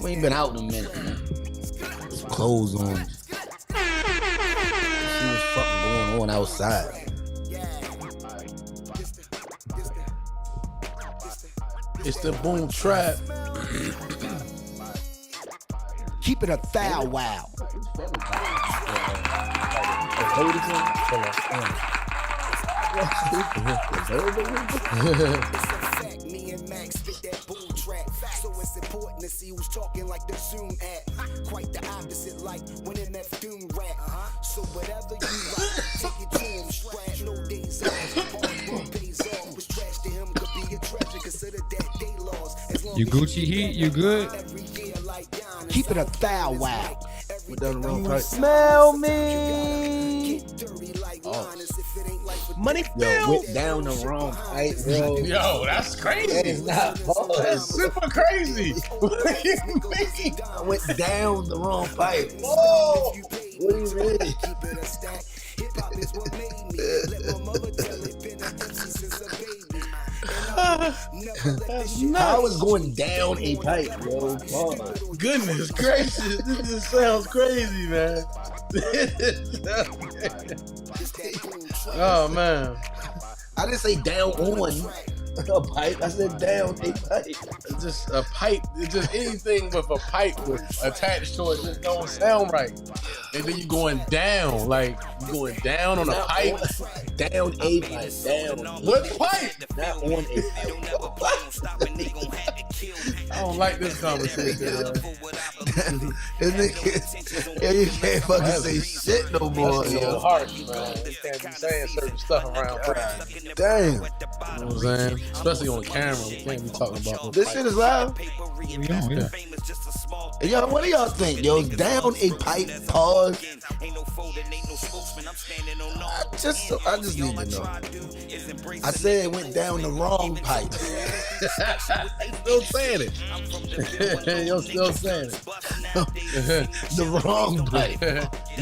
We ain't been out in a minute, man. Some clothes on. See what's fucking going on outside. It's the boom trap. Keep it a thou wow. So it's important to see who's talking like the Zoom app. Quite the opposite, like when MF Doom rap. So whatever you like, take it to him. Scratch no days off. Hard work pays off. Was trash to him could be a treasure. Consider that day lost. You Gucci Heat, you good? Keep it a thou wow. We're down the wrong pipe. Smell me. Money Yo, went down the wrong pipe, bro. Yo, that's crazy. That is not That's super crazy. What do you mean? I went down the wrong pipe. Whoa. What do you mean? I was going down a pipe, bro. Goodness gracious, this just sounds crazy, man. Oh man, I didn't say down on a pipe. I said down a pipe. it's just a pipe. It's just anything with a pipe attached to it just don't sound right. And then you going down, like you going down on a pipe. Down a pipe. Down. What pipe? Not on a pipe. I don't like this conversation. This nigga, yeah, you can't fucking say shit no more. That's a little harsh, man. You can't be saying certain stuff around. Damn. You know what I'm saying? Especially on camera, we can't be talking about no This pipe. shit is loud. Yeah. Yo, what do y'all think? Yo, down a pipe, pause. I just need to know. I said it went down the wrong pipe. Still saying it. You're still saying it. The wrong pipe.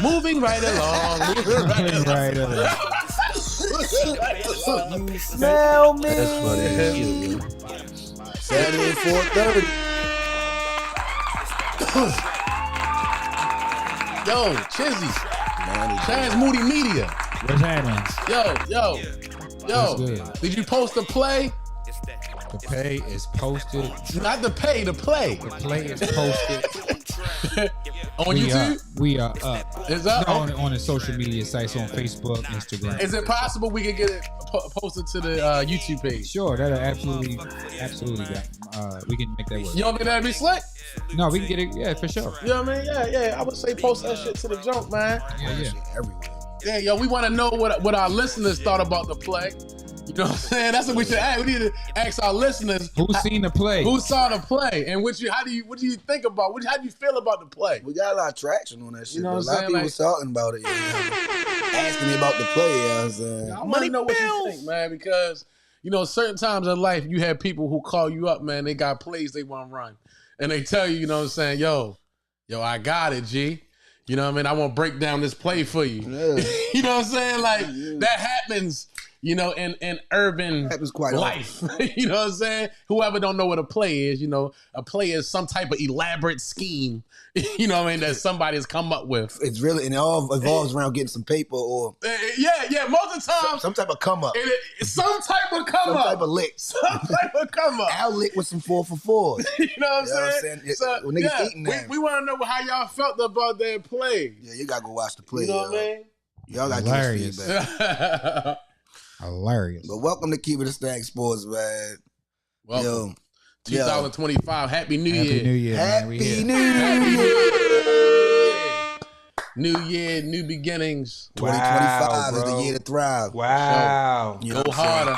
Moving right along. Moving right along. You smell me. That's funny as shit, yo. Saturday 4:30. Yo, Chizzy. Man, Chaz Moody Media. What's happening? Yo. What's good? Did you post the play? The pay is posted. Not the pay, the play. The play is posted. On YouTube? We are up. Is up? On the social media sites on Facebook, Instagram. Is it possible we could get it posted to the YouTube page? Sure, that'll absolutely we can make that work. You don't think that'd be slick? No, we can get it. Yeah, for sure. You know what I mean? Yeah. I would say post that shit to the junk, man. Yeah. everywhere. Yeah, yo, we want to know what our listeners thought about the play. You know what I'm saying? That's what we should ask. We need to ask our listeners Who's seen the play? who saw the play and what do you think about? How do you feel about the play? We got a lot of traction on that shit. You know a what lot I'm of people saying? was talking about it. Asking me about the play. You know what I'm saying? I want to know what you think, man, because certain times in life you have people who call you up, man. They got plays they want to run, and they tell you, you know what I'm saying, yo, I got it, G. You know what I mean? I want to break down this play for you. Yeah. You know what I'm saying? Like that happens. In urban life. You know what I'm saying? Whoever don't know what a play is, a play is some type of elaborate scheme, you know what I mean, that somebody has come up with. It's really, and it all evolves around getting some paper or... Yeah, most of the time. Some type of come up. Some type of come up. Some type of lick. Some type of come up. I'll lick with some 4 for 4s. You know what I'm saying? So, when niggas eating that. We want to know how y'all felt about that play. Yeah, you got to go watch the play. You know what I mean? Y'all got to give us feedback. Hilarious. But welcome to Keep It a Stack Sports, man. Welcome. 2025. Happy New Year. Happy New Year, man. We Happy here. New Year. New year, new beginnings. 2025 is the year to thrive. Wow. You know Go harder.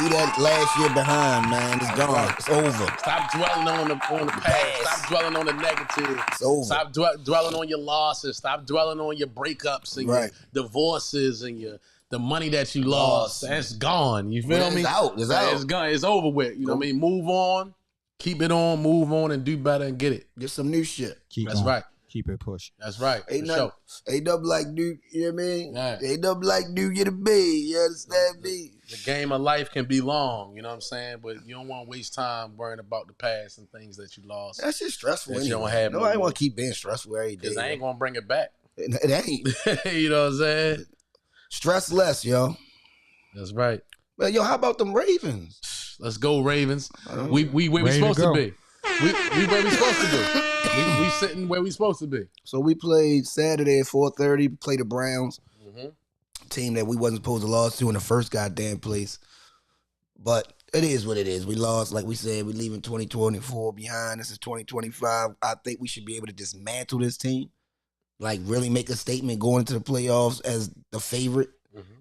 Leave that last year behind, man. It's gone. It's over. Stop dwelling on the past. Stop dwelling on the negative. It's over. Stop dwelling on your losses. Stop dwelling on your breakups and your divorces and the money that you lost. That's gone. You feel me? It's out. It's out. It's gone. It's over with. You know what I mean? Move on. Keep it on. Move on and do better and get it. Get some new shit. That's right. keep it pushing. That's right. Ain't nothing like Duke, you know what I mean? Right. Ain't nothing like Duke in the B, you understand me? The game of life can be long, you know what I'm saying? But you don't want to waste time worrying about the past and things that you lost. That's just stressful that anyway. You don't have Nobody want to keep being stressful every day. Because I ain't going to bring it back. It ain't. You know what I'm saying? Stress less, yo. That's right. Well, yo, how about them Ravens? Let's go, Ravens. We where we supposed to be. We where we supposed to be. We sitting where we supposed to be. So we played Saturday at 4:30. Played the Browns, team that we wasn't supposed to lose to in the first goddamn place. But it is what it is. We lost, like we said. We leaving 2024 behind. This is 2025. I think we should be able to dismantle this team, like really make a statement going into the playoffs as the favorite.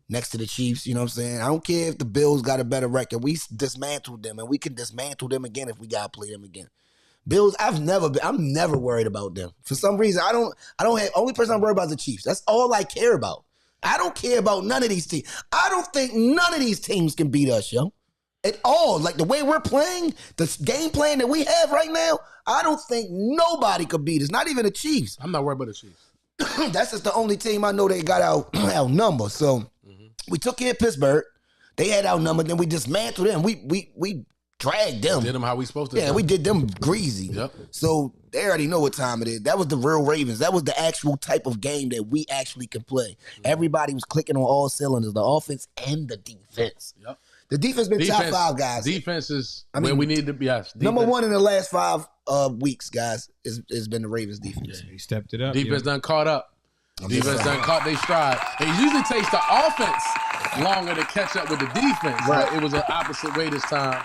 Next to the Chiefs, you know what I'm saying? I don't care if the Bills got a better record. We dismantled them, and we can dismantle them again if we gotta play them again. Bills, I'm never worried about them. For some reason, I don't have, only person I'm worried about is the Chiefs. That's all I care about. I don't care about none of these teams. I don't think none of these teams can beat us, yo. At all. Like the way we're playing, the game plan that we have right now, I don't think nobody could beat us, not even the Chiefs. I'm not worried about the Chiefs. That's just the only team I know they got our number. So we took care of Pittsburgh. They had our number. Then we dismantled them. We dragged them. Did them how we supposed to. Yeah, we did them greasy. Yep. So they already know what time it is. That was the real Ravens. That was the actual type of game that we actually can play. Everybody was clicking on all cylinders, the offense and the defense. Yep. The defense been top 5, guys. Defense is where we need to be. Yes, number 1 in the last 5 weeks, guys, has been the Ravens defense. He stepped it up. Defense done caught up. Defense done caught their stride. It usually takes the offense longer to catch up with the defense. Right. But it was an opposite way this time.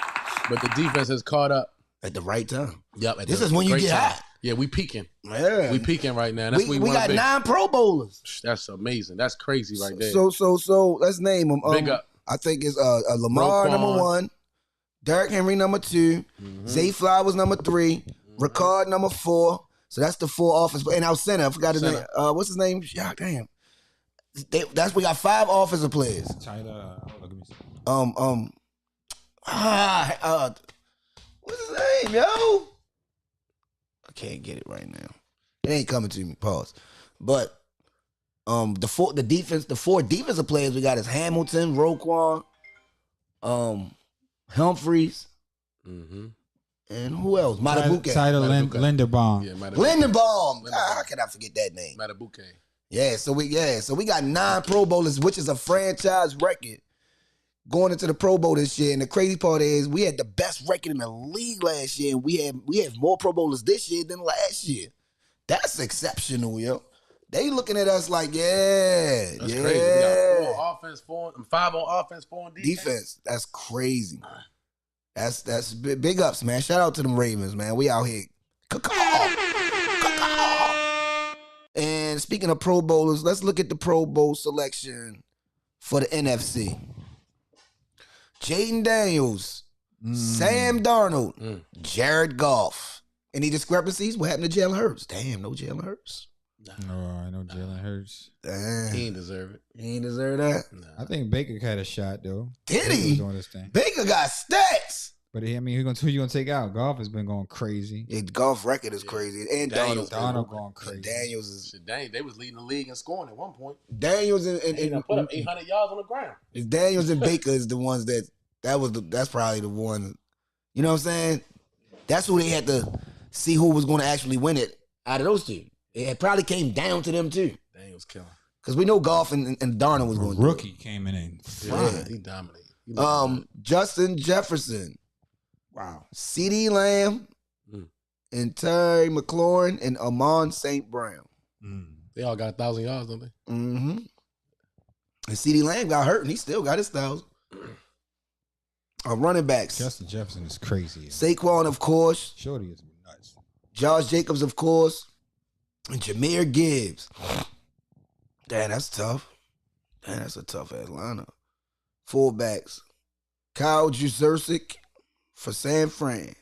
But the defense has caught up. At the right time. Yep. This is when you get hot. Yeah, we peaking. Yeah. We peaking right now. That's we we got 9 Pro Bowlers. That's amazing. That's crazy right there. So let's name them. Big up. I think it's Lamar Roquan. number 1, Derrick Henry number 2, Zay Flowers number 3, Ricard number 4. So that's the 4 offense. And our center, I forgot his name. What's his name? Yeah, damn. We got 5 offensive players. Tyler, look at me. What's his name, yo? I can't get it right now. It ain't coming to me. Pause. But the 4 defensive players we got is Hamilton, Roquan, Humphreys, and who else? Matabuke. Tyler Linderbaum. Yeah, Linderbaum. How can I forget that name? Matabuke. Yeah, so we got 9 Pro Bowlers, which is a franchise record going into the Pro Bowl this year. And the crazy part is we had the best record in the league last year, and we have more Pro Bowlers this year than last year. That's exceptional, yo. They looking at us like, That's crazy. We got 5 on offense, 4 on defense. That's crazy. That's big ups, man. Shout out to them Ravens, man. We out here. And speaking of Pro Bowlers, let's look at the Pro Bowl selection for the NFC. Jaden Daniels, Sam Darnold, Jared Goff. Any discrepancies? What happened to Jalen Hurts? Damn, no Jalen Hurts. No, I know Jalen Hurts. Damn. He ain't deserve it. He ain't deserve that? Nah. I think Baker had a shot though. Did he? Doing this thing. Baker got stats. But who you gonna take out? Golf has been going crazy. Yeah, Goff record is crazy. And Daniels Darnold going crazy. Daniels is. They was leading the league in scoring at one point. Daniels and put up 800 yards on the ground. Daniels and Baker is the ones that's probably the one. You know what I'm saying? That's who they had to see who was going to actually win it out of those two. It probably came down to them too. Daniels killing. Because we know Goff and Darnold was going to do it. Rookie came in. Yeah, he dominated. Justin Jefferson. Wow. CeeDee Lamb and Terry McLaurin and Amon St. Brown. They all got 1,000 yards, don't they? Mm-hmm. And CeeDee Lamb got hurt and he still got his 1,000. Running backs. Justin Jefferson is crazy. Saquon, of course. Shorty is nuts. Josh Jacobs, of course. And Jahmyr Gibbs. Damn, that's tough. Damn, that's a tough ass lineup. Fullbacks. Kyle Juszczyk for San Fran.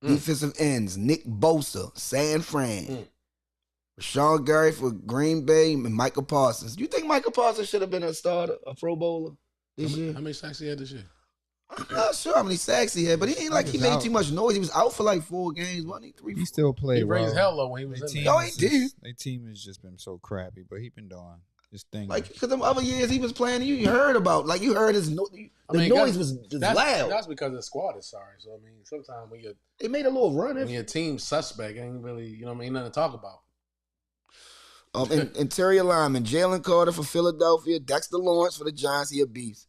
Defensive ends. Nick Bosa, San Fran. Rashawn Gary for Green Bay and Michael Parsons. You think Michael Parsons should have been a starter, a Pro Bowler this year? How many sacks he had this year? I'm not sure how many sacks he had, but he ain't like he made too much noise. He was out for like 4 games, wasn't he? 3. He still played. He raised hell when he was in there. No, he did. Their team has just been so crappy, but he been doing his thing. Like, because them other years he was playing, you heard about, like, you heard his noise was just loud. That's because the squad is sorry. So, I mean, sometimes when they made a little run. When your team's suspect, ain't really, you know what I mean, nothing to talk about. Interior lineman, Jalen Carter for Philadelphia, Dexter Lawrence for the Giants, he a beast.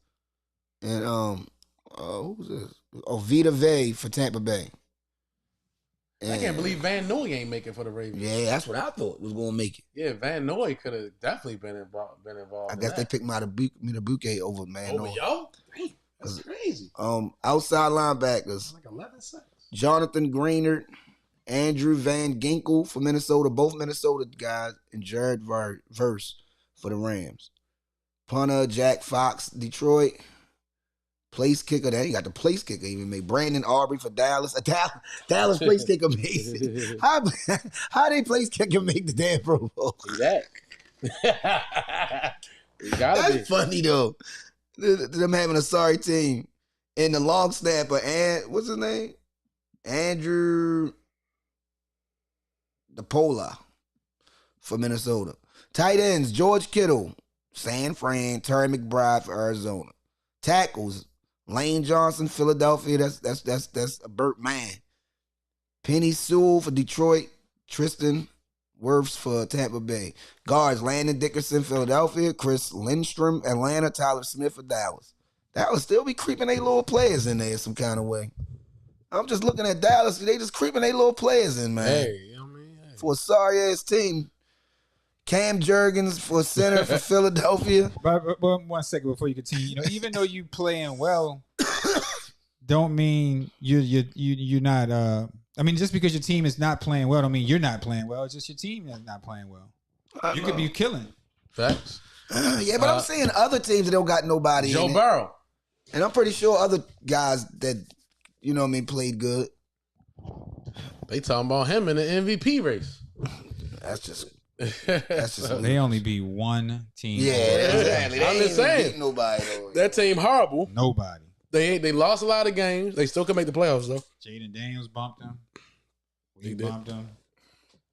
And, who was this? Vita Vea for Tampa Bay. And I can't believe Van Noy ain't making for the Ravens. Yeah, that's what I thought was going to make it. Yeah, Van Noy could have definitely been involved. I guess they picked Matabuke over Van Noy. Yo, that's crazy. Outside linebackers, like 11 sacks. Jonathan Greenard, Andrew Van Ginkel for Minnesota, both Minnesota guys, and Jared Verse for the Rams. Punter, Jack Fox, Detroit. Place kicker, he got the place kicker even made. Brandon Aubrey for Dallas. Dallas place kicker made. How they place kicker make the damn Pro Bowl? That's funny though. Them having a sorry team. And the long snapper, and what's his name? Andrew DePola for Minnesota. Tight ends, George Kittle, San Fran, Terry McBride for Arizona. Tackles, Lane Johnson, Philadelphia. That's a Burt Man. Penny Sewell for Detroit. Tristan Wirfs for Tampa Bay. Guards, Landon Dickerson, Philadelphia. Chris Lindstrom, Atlanta. Tyler Smith for Dallas. Dallas still be creeping their little players in there some kind of way. I'm just looking at Dallas. They just creeping their little players in, man. Hey. For a sorry-ass team. Cam Jurgens for center for Philadelphia. But 1 second before you continue, even though you playing well, don't mean you're not. I mean, just because your team is not playing well, don't mean you're not playing well. It's just your team that's not playing well. You could be killing. Facts. Yeah, but I'm saying other teams that don't got nobody. Joe Burrow, and I'm pretty sure other guys that played good. They talking about him in the MVP race. That's just they only beat one team. Yeah, exactly. I'm just saying. Nobody. That team horrible. Nobody. They lost a lot of games. They still can make the playoffs though. Jaden Daniels bumped them. We bumped them.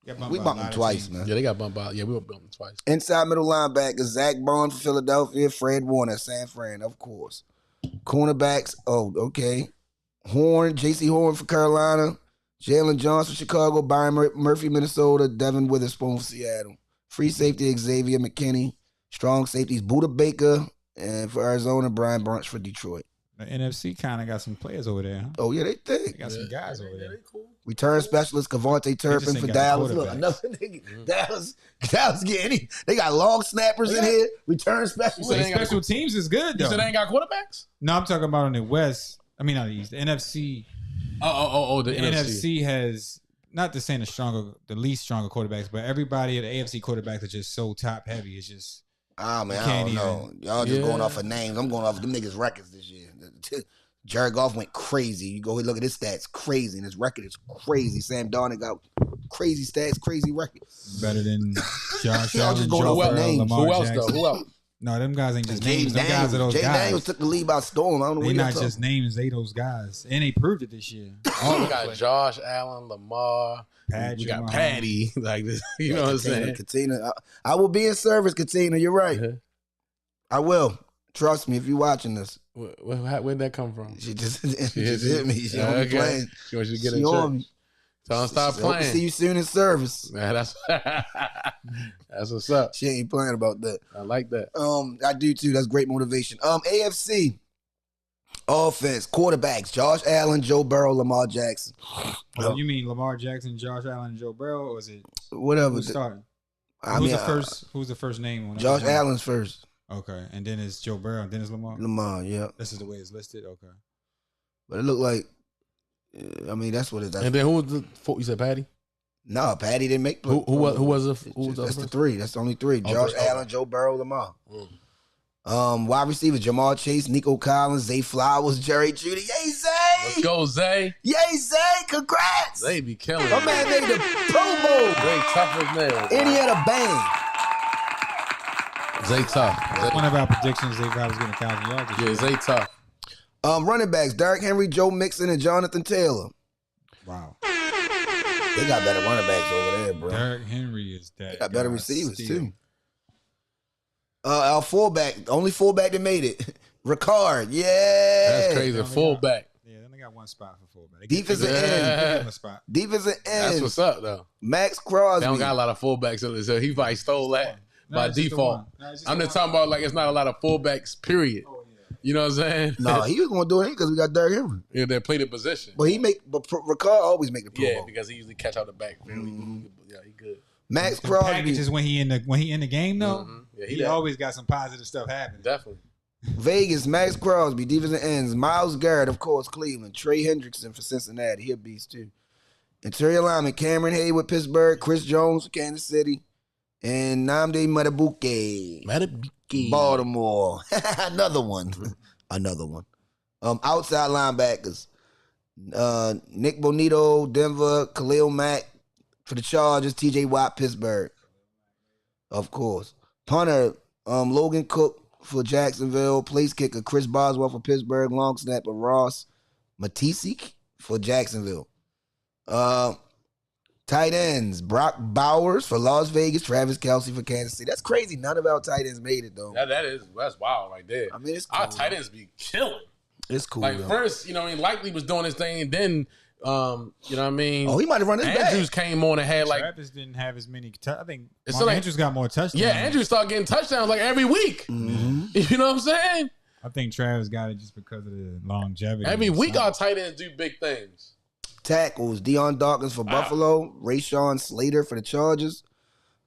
We bumped them twice, man. Yeah, they got bumped out. Yeah, we bumped them twice. Inside middle linebacker, Zach Bond for Philadelphia, Fred Warner, San Fran, of course. Cornerbacks, okay. J.C. Horn for Carolina. Jalen Johnson, Chicago. Byron Murphy, Minnesota. Devin Witherspoon for Seattle. Free safety, Xavier McKinney. Strong safeties, Buda Baker and for Arizona. Brian Brunch for Detroit. The NFC kind of got some players over there, huh? Oh, yeah, they think. They got some guys over there. Cool. Return specialist, Cavante Turpin for Dallas. Look, another nigga. Dallas getting They got long snappers in here. Return specialist. Well, special teams is good, though. You said they ain't got quarterbacks? No, I'm talking about on the West. I mean, not the East. The NFC. The NFC has, not to say the least stronger quarterbacks, but everybody at the AFC quarterbacks are just so top heavy. It's just. Man, I don't know. Y'all just going off of names. I'm going off of them niggas' records this year. Jared Goff went crazy. You go look at his stats, crazy, and his record is crazy. Sam Darnold got crazy stats, crazy record. Better than Josh Y'all just going off of names. Who else though? Who else? No, them guys ain't just names. Them guys are those guys. Daniels took the lead by storm. I don't know they not just names. They those guys, and they proved it this year. We got Josh Allen, Lamar. We got Patty. Like this, you know what I'm saying? Katina, I will be in service, Katina. You're right. I will. Trust me if you're watching this. Where'd that come from? She just hit me. She on me playing. She wants you to get in church. Tell her stop playing. Hope to see you soon in service. Man, that's what's up. She ain't playing about that. I like that. I do too. That's great motivation. AFC offense, quarterbacks, Josh Allen, Joe Burrow, Lamar Jackson. Oh, you mean Lamar Jackson, Josh Allen, and Joe Burrow, or is it whatever? Who's starting? Who's the first name? Josh Allen's first. Okay, and then it's Joe Burrow, and then it's Lamar. Lamar, yeah. This is the way it's listed. Okay, but it looked like. I mean, that's what it is. And then who was you said Patty? No, Patty didn't make. Who was that's the three. That's the only three. Josh Allen, Joe Burrow, Lamar. Wide receiver Jamar Chase, Nico Collins, Zay Flowers, Jerry Jeudy. Yay, Zay! Let's go, Zay! Yay, Zay! Congrats! Zay be killing. My man made the Pro Bowl. Zay tough as nails. And he had a bang. Zay tough. One of our predictions, they got was getting 1,000 yards. Yeah, Zay tough. Running backs: Derrick Henry, Joe Mixon, and Jonathan Taylor. Wow. They got better running backs over there, bro. Derrick Henry is that. They got better receivers too. Our fullback, the only fullback that made it, Ricard. Yeah, that's crazy. Fullback. They only got one spot for fullback. Defensive end. Defensive end. That's what's up, though. Max Crosby. They don't got a lot of fullbacks, so he probably stole that by default. I'm just talking about like it's not a lot of fullbacks. Period. You know what I'm saying? No, he was gonna do it because we got Derrick Henry. Yeah, they played the position. But Ricard always make the Pro Bowl. Because he usually catch out the back. Yeah, he good. Max Crosby. Packages when he in the game though. Yeah, he always got some positive stuff happening. Definitely. Vegas, Max Crosby, defensive ends. Myles Garrett, of course, Cleveland. Trey Hendrickson for Cincinnati. He a beast too. Interior lineman, Cameron Hayward, Pittsburgh. Chris Jones for Kansas City. And Nnamdi Madubuike, Baltimore. Another one. Outside linebackers. Nick Bonito, Denver. Khalil Mack for the Chargers. TJ Watt, Pittsburgh. Of course. Punter, Logan Cook for Jacksonville. Place kicker, Chris Boswell for Pittsburgh. Long snapper, Ross Matisik for Jacksonville. Tight ends, Brock Bowers for Las Vegas, Travis Kelce for Kansas City. That's crazy. None of our tight ends made it, though. That's wild right there. I mean, it's cool. Our tight ends be killing. It's cool. Like, though. first, Likely was doing his thing, and then, you know what I mean? Oh, he might have run his back. Andrews came on and had, like... Travis didn't have as many... I think like, Andrews got more touchdowns. Yeah, Andrews started getting touchdowns, like, every week. Mm-hmm. You know what I'm saying? I think Travis got it just because of the longevity. Every week, our tight ends do big things. Tackles, Deion Dawkins for Buffalo, Rashawn Slater for the Chargers,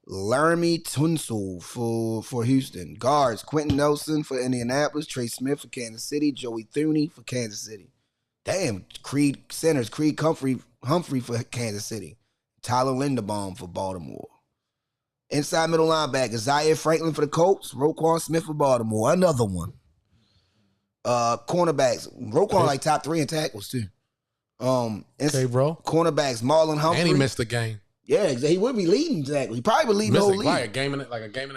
Laramie Tunsil for Houston. Guards, Quentin Nelson for Indianapolis, Trey Smith for Kansas City, Joey Thuney for Kansas City. Damn, Centers, Creed Humphrey for Kansas City, Tyler Linderbaum for Baltimore. Inside middle linebacker, Zaire Franklin for the Colts, Roquan Smith for Baltimore. Another one. Cornerbacks, Roquan like top 3 in tackles too. Okay, bro. Cornerbacks, Marlon Humphrey. And he missed the game. Yeah, he would be leading tackle. He probably would lead the whole league. Like a game and a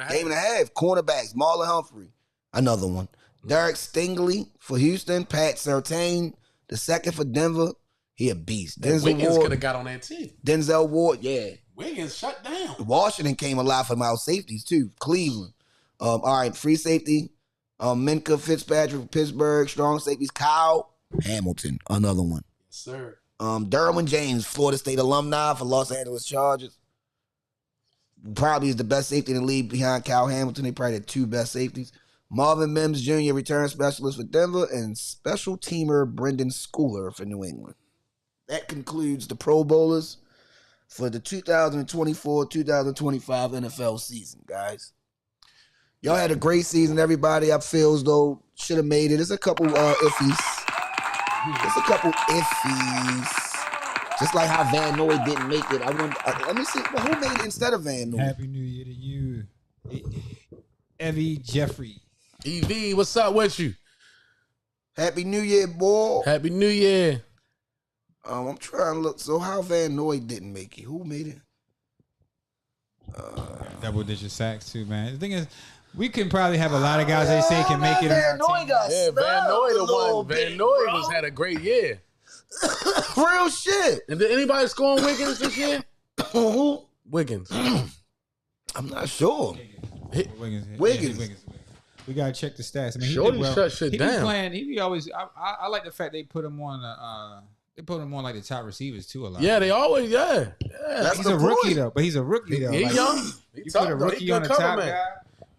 half. Game and a half. Cornerbacks, Marlon Humphrey. Another one. Derek Stingley for Houston. Pat Surtain, the second for Denver. He a beast. Wiggins could have got on that team. Denzel Ward, yeah. Wiggins shut down. Washington came alive for our safeties too. Cleveland. All right, free safety. Minka Fitzpatrick for Pittsburgh. Strong safeties. Kyle Hamilton. Another one. Sir. Derwin James, Florida State alumni for Los Angeles Chargers. Probably is the best safety in the league behind Kyle Hamilton. They probably the 2 best safeties. Marvin Mims Jr., return specialist for Denver, and special teamer Brendan Schooler for New England. That concludes the Pro Bowlers for the 2024-2025 NFL season, guys. Y'all had a great season, everybody. I feel as though should have made it. There's a couple iffies. Just like how Van Noy didn't make it. Let me see. Well, who made it instead of Van Noy? Happy New Year to you, Evie Jeffrey. EV, what's up with you? Happy New Year, boy. Happy New Year. I'm trying to look. So how Van Noy didn't make it? Who made it? Double-digit sacks too, man. The thing is, we can probably have a lot of guys they say can make it. Van Noy got Van Noy the one. Van Noy had a great year. Real shit. And did anybody score on Wiggins this year? Who? Wiggins. I'm not sure. Wiggins. We gotta check the stats. I mean, Shorty shut shit down. He be playing. He be always. I like the fact they put him on. They put him on like the top receivers too a lot. Yeah, they always. Yeah. He's a rookie though. But he's a rookie though. He's young. You put a rookie on the top guy.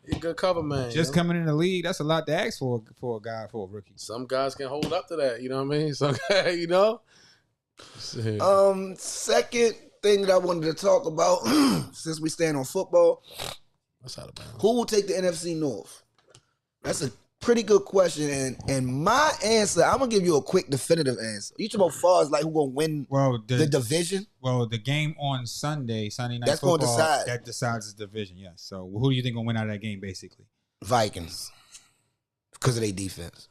He's a good cover man. Just coming in the league, that's a lot to ask for a guy, for a rookie. Some guys can hold up to that. You know what I mean? Some guys, Second thing that I wanted to talk about, since we stand on football, who will take the NFC North? That's a pretty good question, and my answer, I'm gonna give you a quick, definitive answer. You talking about far as like who gonna win the division? Well, the game on Sunday night that's football, gonna decide. That decides the division. Yes. So who do you think gonna win out of that game? Basically, Vikings, because of their defense.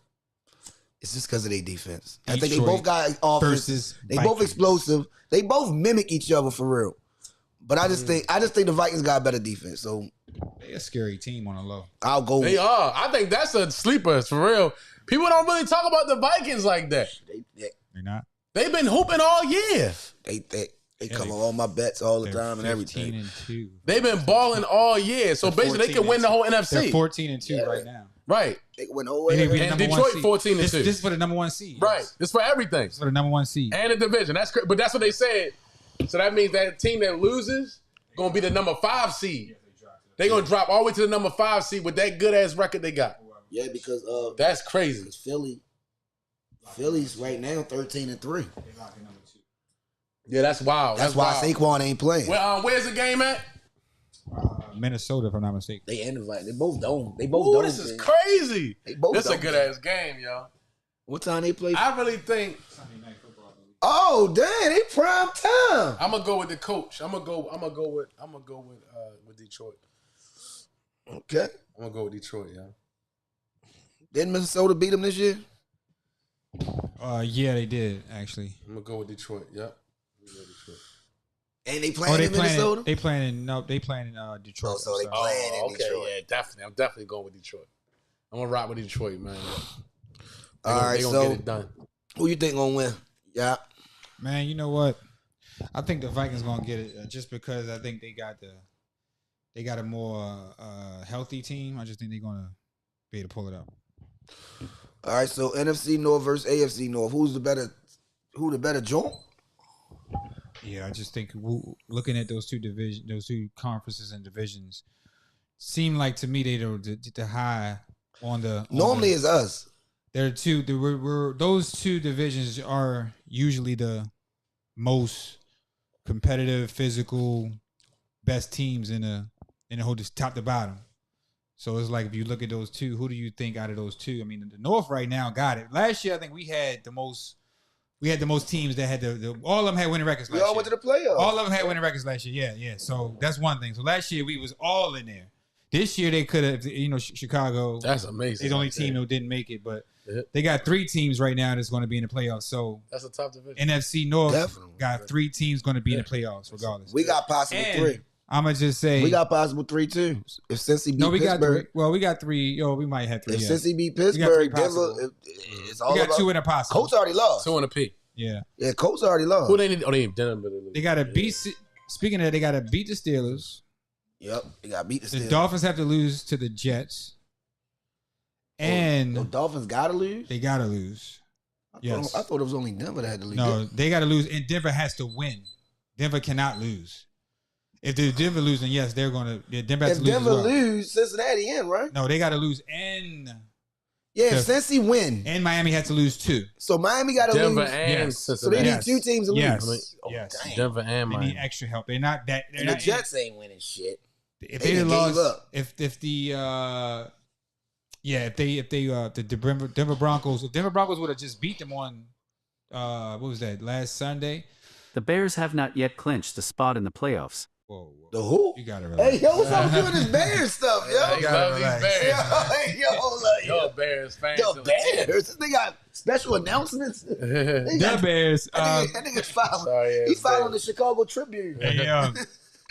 It's just because of their defense. I think they Detroit both got offense. They Vikings. both explosive. They both mimic each other for real. But I just think the Vikings got a better defense. So They're a scary team on the low. I'll go. They are. I think that's a sleeper for real. People don't really talk about the Vikings like that. They're not. They've been hooping all year. They cover all my bets all the time and everything. 15-2. They've been balling all year. So basically, they can win the whole NFC. They're 14-2 right now. Right. They can win the whole And And Detroit 14-2. This is for the number 1 seed. Right. It's for everything. It's for the number 1 seed. And the division. But that's what they said. So that means that team that loses gonna be the number 5 seed. They're gonna drop all the way to the number 5 seed with that good ass record they got. Yeah, because that's crazy. Philly's right now 13-3. Yeah, that's wild. That's why wild. Saquon ain't playing. Well, where's the game at? Minnesota, if I'm not mistaken. They invited. They both don't. They both don't. This is crazy. This is a good ass game, yo. What time they play? I really think. Oh, damn! They prime time. I'm gonna go with the coach. I'm gonna go with Detroit. Okay. I'm gonna go with Detroit, yo. Didn't Minnesota beat them this year? Yeah, they did actually. I'm gonna go with Detroit. Yep. And they playing in Minnesota? They playing in Detroit. Oh, so they playing in Detroit. Yeah, definitely. I'm definitely going with Detroit. I'm gonna rock with Detroit, man. All right, they gonna so get it done. Who you think gonna win? Yeah. Man, you know what? I think the Vikings gonna get it just because I think they got a more healthy team. I just think they're gonna be able to pull it up. All right, so NFC North versus AFC North. Who the better joint? Yeah, I just think looking at those two conferences and divisions, seem like to me they're the high on the. Normally it's us. Those two divisions are usually the most competitive, physical, best teams in the whole, just top to bottom. So it's like if you look at those two, who do you think out of those two? I mean, the North right now got it. Last year, I think we had the most teams that had all of them had winning records last year. We all went to the playoffs. All of them had winning records last year. Yeah. So that's one thing. So last year we was all in there. This year they could have, Chicago. That's amazing. They're the only team who didn't make it, but they got 3 teams right now that's going to be in the playoffs. So that's a tough division. NFC North got 3 teams going to be in the playoffs regardless. We got possible 3. I'm gonna just say we got possible 3 too. If Cincy beat Pittsburgh, we got 3. We might have 3. If Cincy beat Pittsburgh, Denver, it's all. We got 2 in a possible. Colts already lost. 2 in a P. Yeah. Yeah, Colts already lost. Who they need? Oh, they got to beat. Speaking of that, they got to beat the Steelers. Yep, they got to beat the Steelers. The Dolphins have to lose to the Jets. And the Dolphins got to lose. They got to lose. I thought it was only Denver that had to lose. No, they got to lose, and Denver has to win. Denver cannot lose. If the Denver lose, then yes, they're going to. Yeah, Denver has to lose. If Denver lose, Cincinnati in, right? No, they got to lose and. Yeah, Cincy win. And Miami had to lose 2. So Miami got to lose. Denver and So they need 2 teams to lose. Yes. Denver and Miami. They need extra help. They're not that. And the Jets ain't winning shit. If they lost, if the Denver Broncos, if Denver Broncos would have just beat them on what was that, last Sunday? The Bears have not yet clinched a spot in the playoffs. Whoa. The who? You got it right. Hey, yo, what's up with doing this Bears stuff, yo? Love these Bears. Yo, Bears fans. Yo, Bears. They got special announcements. The Bears. That nigga's following. He's following the Chicago Tribune.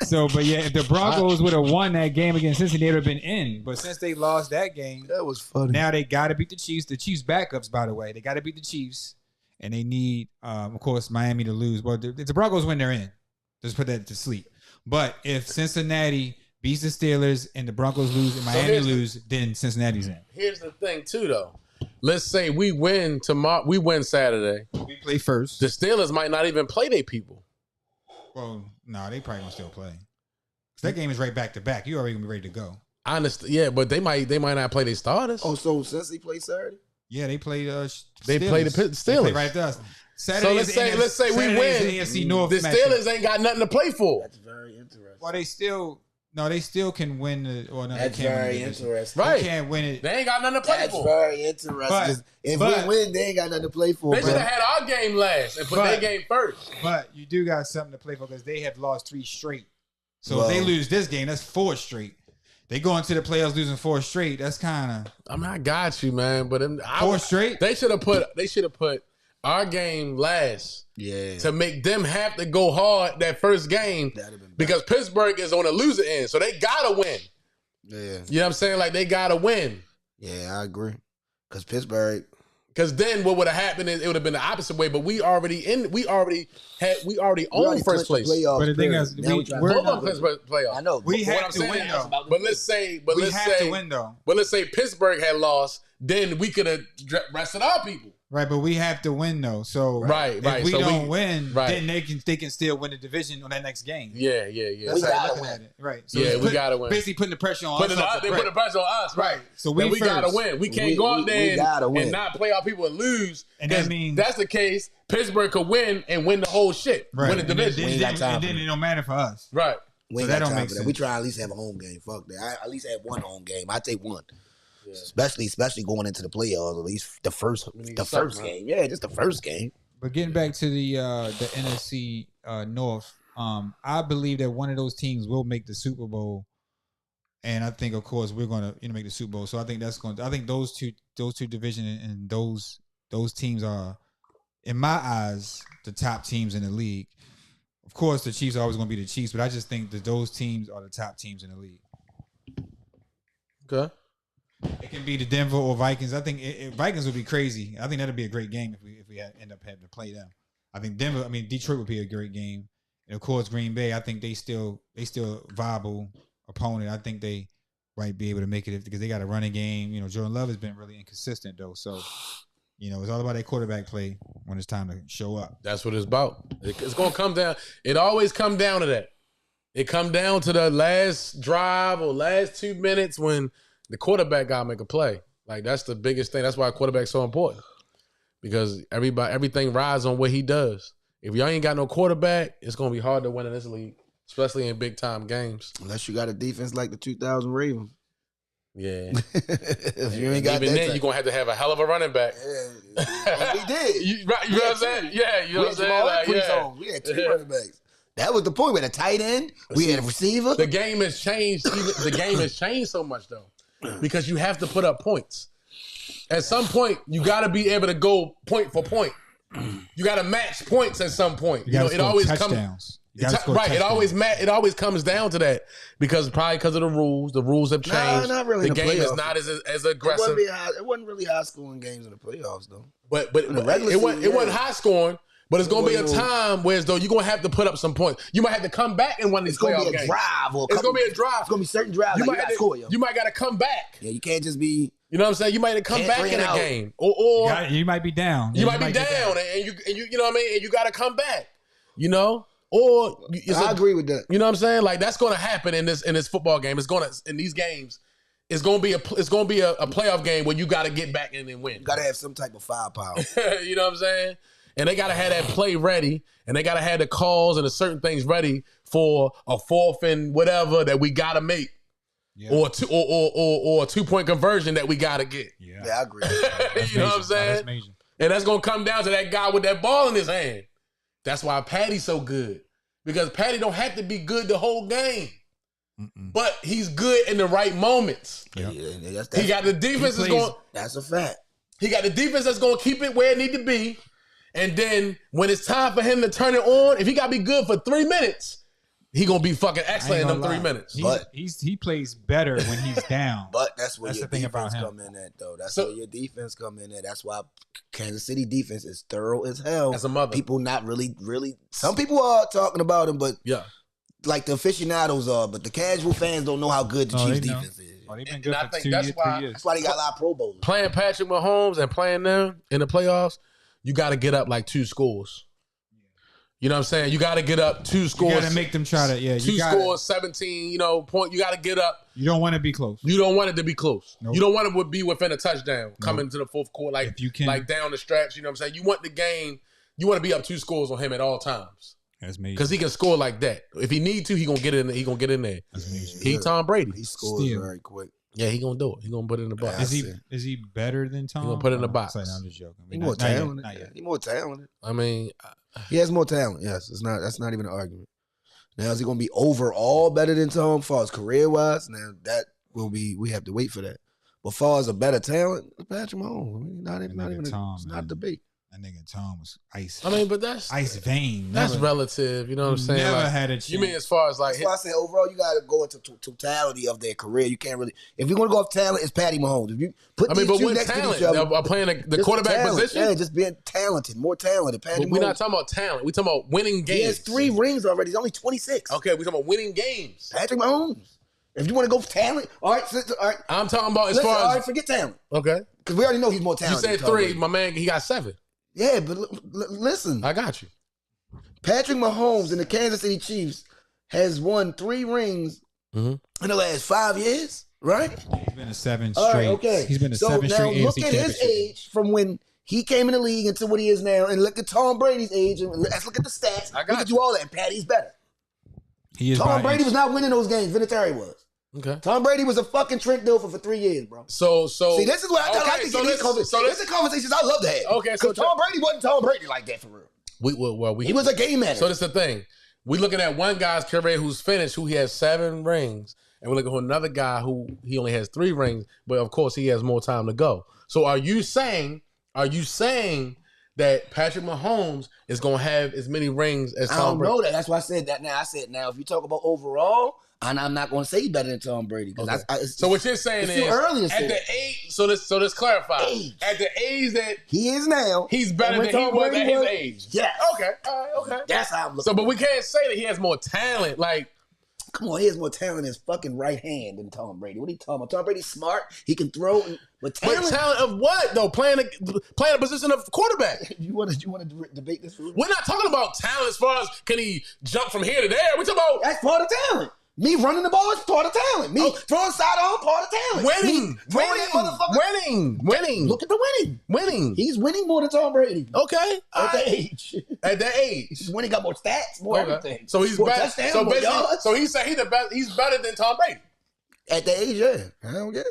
So, but yeah, if the Broncos would have won that game against Cincinnati, they would have been in. But since they lost that game, that was funny. Now they got to beat the Chiefs. The Chiefs backups, by the way, they got to beat the Chiefs, and they need, of course, Miami to lose. But if the Broncos win, they're in. Just put that to sleep. But if Cincinnati beats the Steelers and the Broncos lose and Miami lose, then Cincinnati's in. Here's the thing, too, though. Let's say we win tomorrow. We win Saturday. We play first. The Steelers might not even play their people. Well, no, they probably gonna still play. That game is right back to back. You already gonna be ready to go. I understand. Yeah, but they might not play their starters. Oh, so since they play Saturday? Yeah, they play. They play the Steelers. They play right after us. Saturday so let's say we win. The AFC North. The Steelers ain't got nothing to play for. That's very interesting. Well, they still can win the. Well, no, that's they can't very win interesting. Right? They can't win it. They ain't got nothing to play for. That's very interesting. If we win, they ain't got nothing to play for. They should have had our game last and put their game first. But you do got something to play for because they have lost 3 straight. So if they lose this game, that's 4 straight. They go into the playoffs losing 4 straight. That's kind of. I got you, man. But 4 straight. They should have put. our game last. Yeah. To make them have to go hard that first game because Pittsburgh is on the loser end. So they got to win. Yeah. You know what I'm saying? Like, they got to win. Yeah, I agree. Because Pittsburgh. Because then what would have happened is it would have been the opposite way. But we already own first place. But the thing is, we're not Pittsburgh playoffs. I know. We have to win though. But let's say Pittsburgh had lost, then we could have rested our people. Right, but we have to win though. So if we don't win, then they can still win the division on that next game. Yeah. We gotta win. Right. So we gotta win. Basically putting the pressure on us. They put the pressure on us, right? So we gotta win. We can't go out there and not play our people and lose. And that means that's the case. Pittsburgh could win and win the whole shit. Right. Win the division. And then it don't matter for us. Right. We ain't got time for that. We try at least have a home game. Fuck that. I at least have one home game. I take one. Yeah. Especially going into the playoffs, at least the first game. Yeah, just the first game. But getting back to the NFC North, I believe that one of those teams will make the Super Bowl, and I think, of course, we're going to make the Super Bowl. So I think I think those two divisions and those teams are, in my eyes, the top teams in the league. Of course, the Chiefs are always going to be the Chiefs, but I just think that those teams are the top teams in the league. Okay. It can be the Denver or Vikings. I think Vikings would be crazy. I think that'd be a great game if we end up having to play them. I think Detroit would be a great game, and of course Green Bay. I think they still a viable opponent. I think they might be able to make it because they got a running game. You know, Jordan Love has been really inconsistent though, so you know it's all about their quarterback play when it's time to show up. That's what it's about. It's gonna come down. It always come down to that. It come down to the last drive or last 2 minutes when the quarterback got to make a play. Like, that's the biggest thing. That's why a quarterback's so important. Because everything rides on what he does. If y'all ain't got no quarterback, it's going to be hard to win in this league, especially in big-time games. Unless you got a defense like the 2000 Ravens. Yeah. If you ain't got even that then, you're going to have a hell of a running back. Yeah. We did. You know what I'm saying? Yeah, you know what I'm saying? Like, we had two running backs. That was the point. We had a tight end. We had a receiver. The game has changed. The game has changed so much, though. Because you have to put up points. At some point, you got to be able to go point for point. You got to match points at some point. You know, it always comes right. It always comes down to that because of the rules. The rules have changed. Not really. The game is not as aggressive. It wasn't really high scoring games in the playoffs though. But it wasn't high scoring. But it's going to be a time where though you're going to have to put up some points. You might have to come back in one of these playoff games. It's going to be a drive. It's going to be certain drives. You might got to come back. Yeah, you can't just be. You know what I'm saying? You might have to come back in a game, or you might be down. You might be down, and you know what I mean. And you got to come back. You know, or I agree with that. You know what I'm saying? Like that's going to happen in this football game. It's going to in these games. It's going to be a playoff game where you got to get back in and win. You got to have some type of firepower. You know what I'm saying? And they got to have that play ready, and they got to have the calls and the certain things ready for a fourth and whatever that we got to make, or a 2-point conversion that we got to get. Yeah, I agree. You know what I'm saying? And that's gonna come down to that guy with that ball in his hand. That's why Patty's so good, because Patty don't have to be good the whole game, but he's good in the right moments. Yeah. He got the defense that's going. That's a fact. He got the defense that's going to keep it where it need to be. And then when it's time for him to turn it on, if he got to be good for 3 minutes, he going to be fucking excellent in them 3 minutes. He plays better when he's down. But that's where your defense come in at, though. That's where your defense come in at. That's why Kansas City defense is thorough as hell. As a mother. People not really. Some people are talking about him, but like the aficionados are. But the casual fans don't know how good the Chiefs defense is. They've been good for 2 years, 3 years. That's why they got a lot of Pro Bowlers. Playing Patrick Mahomes and playing them in the playoffs, you got to get up like 2 scores. You know what I'm saying? You got to get up 2 scores. You got to make them try to, 2 scores, 17, point. You got to get up. You don't want to be close. You don't want it to be close. Nope. You don't want it to be within a touchdown coming to the fourth quarter, like if you can, like down the stretch. You know what I'm saying? You want the game. You want to be up 2 scores on him at all times. That's me. Because he can score like that. If he need to, he gonna get in. He gonna get in there. He Tom Brady. He scores very quick. Yeah, he gonna do it. He gonna put it in the box. Is he better than Tom? He gonna put it in the box. I'm just joking. He's more talented. He's more talented. I mean, he has more talent. Yes, that's not even an argument. Now, is he gonna be overall better than Tom, far as career wise? Now that will be. We have to wait for that. But far as a better talent, Patrick Mahomes. I mean, not even Tom. It's not a debate. That nigga Tom was ice. I mean, but that's ice vein. That's relative. You know what I'm saying? Never like, had a chance. You mean as far as like? That's why I said overall, you got to go into totality of their career. You can't really. If you're going to go off talent, it's Patty Mahomes. If you put these two next to each other, playing the quarterback position. Yeah, just being talented, more talented. Patty Mahomes. We're not talking about talent. We're talking about winning games. He has 3 rings already. He's only 26. Okay, we're talking about winning games. Patrick Mahomes. If you want to go for talent, all right. I'm talking about as far as. All right, forget talent. Okay. Because we already know he's more talented. You said 3. My man, he got 7. Yeah, but listen. I got you. Patrick Mahomes and the Kansas City Chiefs has won 3 rings in the last 5 years, right? He's been a 7 straight. All right, okay. He's been a 7 straight AFC look at his age from when he came in the league into what he is now, and look at Tom Brady's age, and let's look at the stats. I got look at all that, and Patty's better. He is. Tom Brady was not winning those games. Vinatieri was. Okay. Tom Brady was a fucking Trent Dilfer for 3 years, bro. So see, this is what I think these conversations. Conversations I love to have. Okay, so Tom Brady wasn't Tom Brady like that for real. He was a game manager. So that's the thing. We looking at one guy's career who's finished, who he has 7 rings, and we're looking at another guy who he only has 3 rings, but of course he has more time to go. So are you saying that Patrick Mahomes is gonna have as many rings as Tom Brady? I don't know that. That's why I said that. Now I said if you talk about overall. And I'm not going to say he's better than Tom Brady. Okay. So what you're saying is, early to at the age, so let's clarify. At the age that he is now, he's better than he was at his age. Yeah. Okay. Okay. That's how I'm looking. So, but we can't say that he has more talent. Like, come on, he has more talent in his fucking right hand than Tom Brady. What are you talking about? Tom Brady's smart. He can throw. But talent of what though? Playing a position of quarterback. You want to debate this? We're not talking about talent as far as can he jump from here to there. We're talking about that's part of talent. Me running the ball is part of talent. Me throwing sidearm, part of talent. Winning. Look at the winning. Winning. He's winning more than Tom Brady. Okay. At that age. At that age. He's winning, got more stats, more everything. So he's better. So he said he's better than Tom Brady. At that age, yeah. Hell yeah.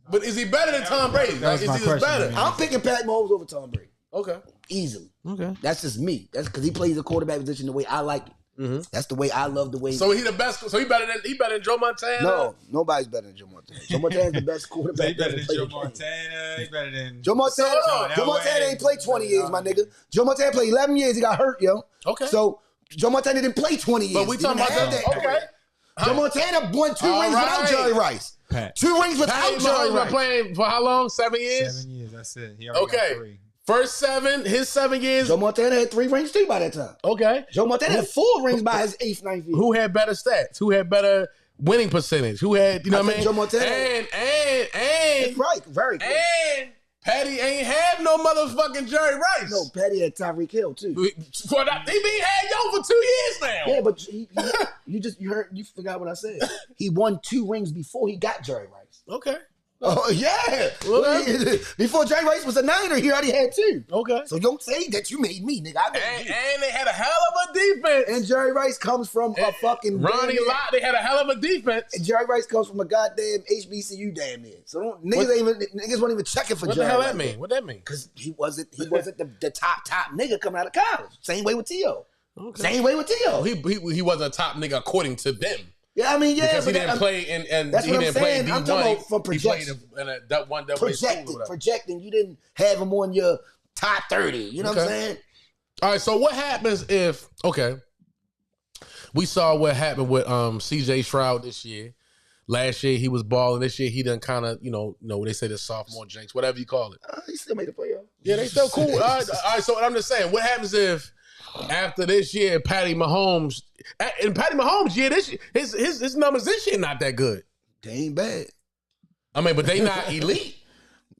But is he better than Tom Brady? Like, is he better? I'm picking Pat Mahomes over Tom Brady. Okay. Easily. Okay. That's just me. That's because he plays the quarterback position the way I like it. Mm-hmm. That's the way I love the way. So he the best. So he better than Joe Montana. No, nobody's better than Joe Montana. Joe Montana's the best quarterback. He better than Joe Montana. He better than Joe Montana. Joe Montana ain't played 20 years, my nigga. Joe Montana played 11 years. He got hurt, yo. Okay. So Joe Montana didn't play 20 years. But we talking about that. Okay. Joe Montana won 2 rings without Jerry Rice. Pat. 2 rings without Jerry Rice. Playing for how long? 7 years. 7 years. That's it. He already got 3. First 7, his 7 years. Joe Montana had 3 rings too by that time. Okay. Joe Montana had 4 rings by his 8th, 9th year. Who had better stats? Who had better winning percentage? Who had, you know what I mean? Joe Montana. And. That's right. Very good. And Patty ain't have no motherfucking Jerry Rice. No, Patty had Tyreek Hill too. He been had yo for 2 years now. Yeah, but you forgot what I said. He won 2 rings before he got Jerry Rice. Okay. Oh, yeah. Well, before Jerry Rice was a Niner, he already had 2. Okay. So don't say that you made me, nigga. And they had a hell of a defense. And Jerry Rice comes from a fucking... Ronnie Lott, they had a hell of a defense. And Jerry Rice comes from a goddamn HBCU damn near. So niggas weren't even checking for Jerry Rice. What the hell that mean? What that mean? Because he wasn't the top nigga coming out of college. Same way with T.O. Okay. Same way with T.O. He wasn't a top nigga according to them. Yeah, I mean, yeah. Because he didn't play and he didn't play D1. I'm talking about for projection. He played in a one double projecting. You didn't have him on your top 30. You know what I'm saying? All right, so what happens if, we saw what happened with CJ Stroud this year. Last year he was balling. This year he done kind of, they say the sophomore jinx, whatever you call it. He still made the playoff. Yeah, they still cool. All right, so I'm just saying, what happens if after this year, Patty Mahomes, yeah, his numbers this year not that good. They ain't bad. I mean, but they not elite.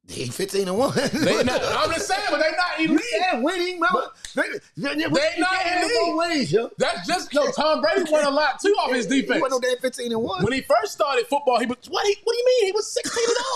They 15-1. They not. I'm just saying, but they not elite. Yeah, winning, bro. They not elite. Ways, yo. That's just Tom Brady won a lot too off his defense. He wasn't no damn 15-1. When he first started football, he was what do you mean? He was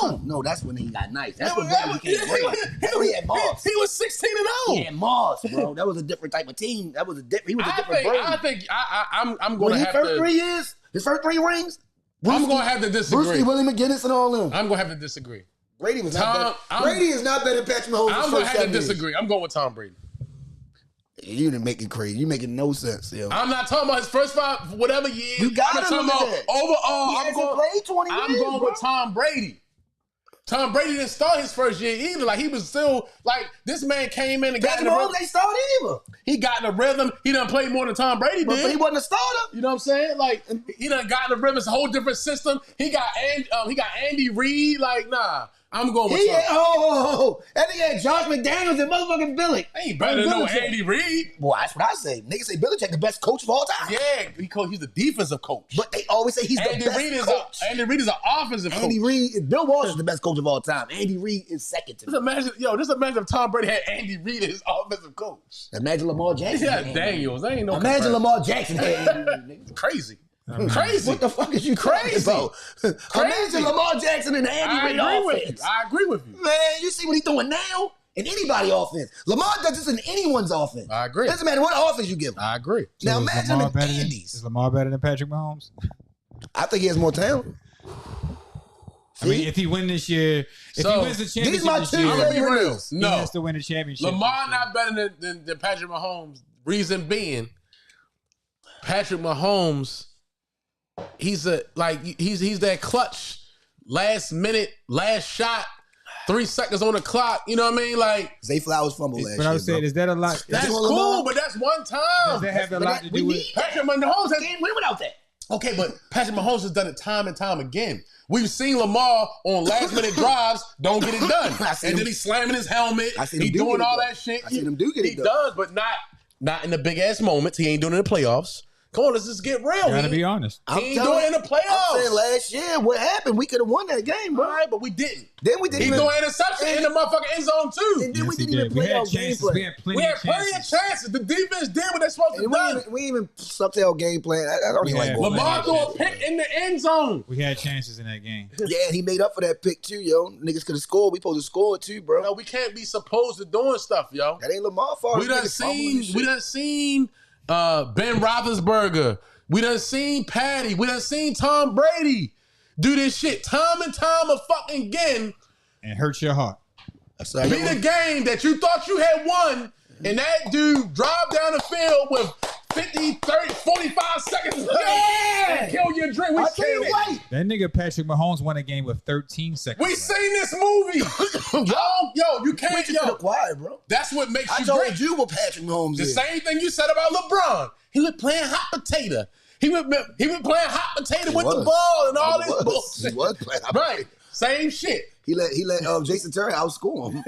16-0. No, that's when he got nice. That's when he became great. He had Moss. He was 16-0. He had Moss, bro. That was a different type of team. He was a different Brady. I think I'm going to have to. 3 years, his first 3 rings. I'm going to have to disagree. Bruce, Willie McGinnis, and all them. I'm going to have to disagree. Brady was not better. Brady is not better than Patrick Mahomes. I'm going to have to disagree. I'm going with Tom Brady. You didn't make it crazy. You making no sense, yo. I'm not talking about his first 5, whatever year. You got to talking about overall. I'm going with Tom Brady. Tom Brady didn't start his first year either. Like, he was still, like, this man came in and got in the rhythm. They started either. He got in the rhythm. He done played more than Tom Brady did. But he wasn't a starter. You know what I'm saying? Like, he done got in the rhythm. It's a whole different system. He got Andy Reid. Like, nah. I'm going with Tom. That nigga had Josh McDaniels and motherfucking Billy. Ain't better than no Andy Reid. Boy, that's what I say. Niggas say Belichick the best coach of all time. Yeah, he's the defensive coach. But they always say he's the best coach. Andy Reid is an offensive coach. Andy Reid, Bill Walsh is the best coach of all time. Andy Reid is second to me. Just imagine if Tom Brady had Andy Reid as his offensive coach. Imagine Lamar Jackson. Yeah, Daniels. Ain't no Imagine comparison. Lamar Jackson had Andy Reid. Crazy. Crazy. What the fuck is you crazy about? Imagine Lamar Jackson and the Andy Reid offense. I agree with you. Man, you see what he's doing now? In anybody's offense. Lamar does this in anyone's offense. I agree. Doesn't matter what offense you give him. I agree. Now imagine the Andy's. Is Lamar better than Patrick Mahomes? I think he has more talent. I mean, if he wins this year, if he wins the championship this year, I'm gonna be real. he has to win the championship. Lamar not better than Patrick Mahomes. Reason being, Patrick Mahomes, he's that clutch, last minute, last shot, 3 seconds on the clock. You know what I mean? Like Zay Flowers fumbled last year. But I was saying, is that a lot? That's cool, but that's one time. Does that have a lot to do with Patrick Mahomes? Can't win without that. Okay, but Patrick Mahomes has done it time and time again. We've seen Lamar on last-minute drives don't get it done. And then he's slamming his helmet. He's doing all that shit. I seen him do get it done. He does, but not in the big-ass moments. He ain't doing it in the playoffs. Come on, let's just get real. Gotta be honest. He ain't doing it in the playoffs. I'm saying last year, what happened? We could have won that game, bro. All right, but we didn't. Then we didn't. He threw an interception in the motherfucking end zone, too. And then we didn't even play our game plan. We had plenty of chances. The defense did what they're supposed to do. We even sucked our game plan. I don't even like going Lamar threw a pick in the end zone. We had chances in that game. Yeah, and he made up for that pick, too, yo. Niggas could have scored. We supposed to score, too, bro. No, we can't be supposed to doing stuff, yo. That ain't Lamar's fault. We done seen Ben Roethlisberger. We done seen Patty. We done seen Tom Brady do this shit time and time again. And hurt your heart. Be the game that you thought you had won, and that dude drive down the field with 50, 30, 45 seconds left and kill your dream. We seen it. That nigga Patrick Mahomes won a game with 13 seconds. We seen this movie. You can't. Yo, quiet, bro. That's what makes you great. I great. told you what Patrick Mahomes is. The same thing you said about LeBron. He was playing hot potato. He was playing hot potato with the ball and all this bullshit. He was playing hot right. Same shit. He let Jason Terry outscore him.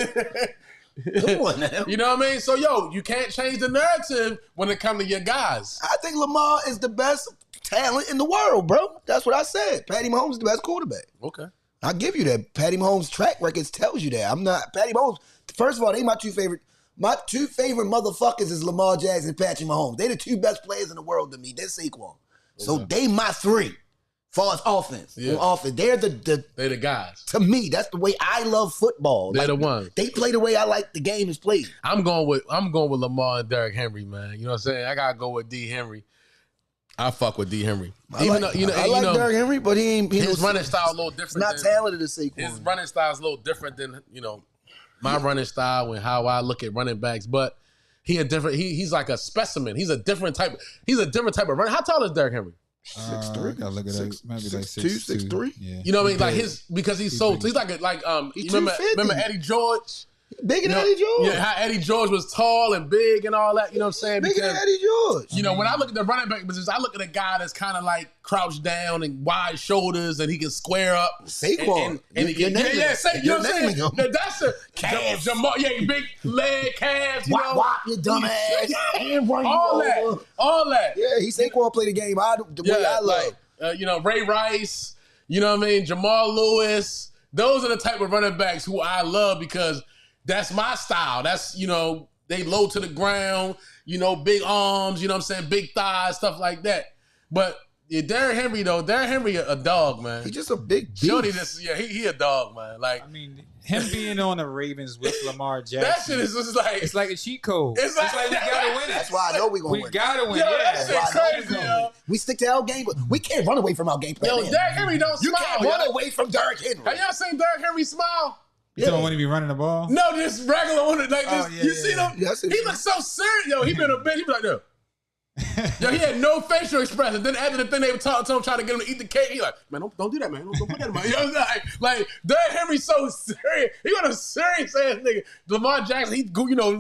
Come on now. You know what I mean? So, you can't change the narrative when it comes to your guys. I think Lamar is the best talent in the world, bro. That's what I said. Patty Mahomes is the best quarterback. Okay. I'll give you that. Patty Mahomes' track records tells you that. I'm not Patty Mahomes. First of all, they my two favorite. My two favorite motherfuckers is Lamar Jackson and Patrick Mahomes. They the two best players in the world to me. They're Saquon. So they my three. Far as offense. Yeah. Offense. They're the guys. To me, that's the way I love football. They're the ones. They play the way I like the game is played. I'm going with Lamar and Derrick Henry, man. You know what I'm saying? I gotta go with D. Henry. I fuck with D. Henry. I like Derrick Henry, but his running style a little different. He's not talented as Saquon. His running style is a little different than, my running style and how I look at running backs, but he's like a specimen. He's a different type of runner. How tall is Derrick Henry? 6'3". I gotta look at that. Maybe like 6'2", 6'3". Yeah. You know what I mean? Like because he's so he's like you remember Eddie George? Bigger than Eddie George. Yeah, how Eddie George was tall and big and all that. You know what I'm saying? Bigger than Eddie George. When I look at the running back position, I look at a guy that's kind of like crouched down and wide shoulders, and he can square up. Saquon. You know what I'm saying? That's a calves. Big leg, calves. Wop your dumb ass. And all that. Yeah, Saquon played the game the way I love. Ray Rice. You know what I mean? Jamal Lewis. Those are the type of running backs who I love because that's my style. That's, they low to the ground, big arms, you know what I'm saying? Big thighs, stuff like that. But Derrick Henry, a dog, man. He's just a big beast. Jody, he a dog, man. Like, I mean, him being on the Ravens with Lamar Jackson. That shit is just like... It's like a cheat code. It's like we gotta win it. That's why I know we're going to win. We gotta win, that shit crazy, yo. We stick to our game, but we can't run away from our game plan. Yo, Derrick Henry don't smile. You can't run away from Derrick Henry. Have y'all seen Derrick Henry smile? You don't want to be running the ball? No, just regular on it. Like this. You see him? Yeah, he looks so serious. Yo, he been a bitch. He be like, yo. Yo, he had no facial expression. Then after the thing they were talking to him, trying to get him to eat the cake, he like, man, don't do that, man. Don't put that in my. You know what I'm saying? Like Derrick Henry's so serious. He got a serious ass nigga. Lamar Jackson, he sound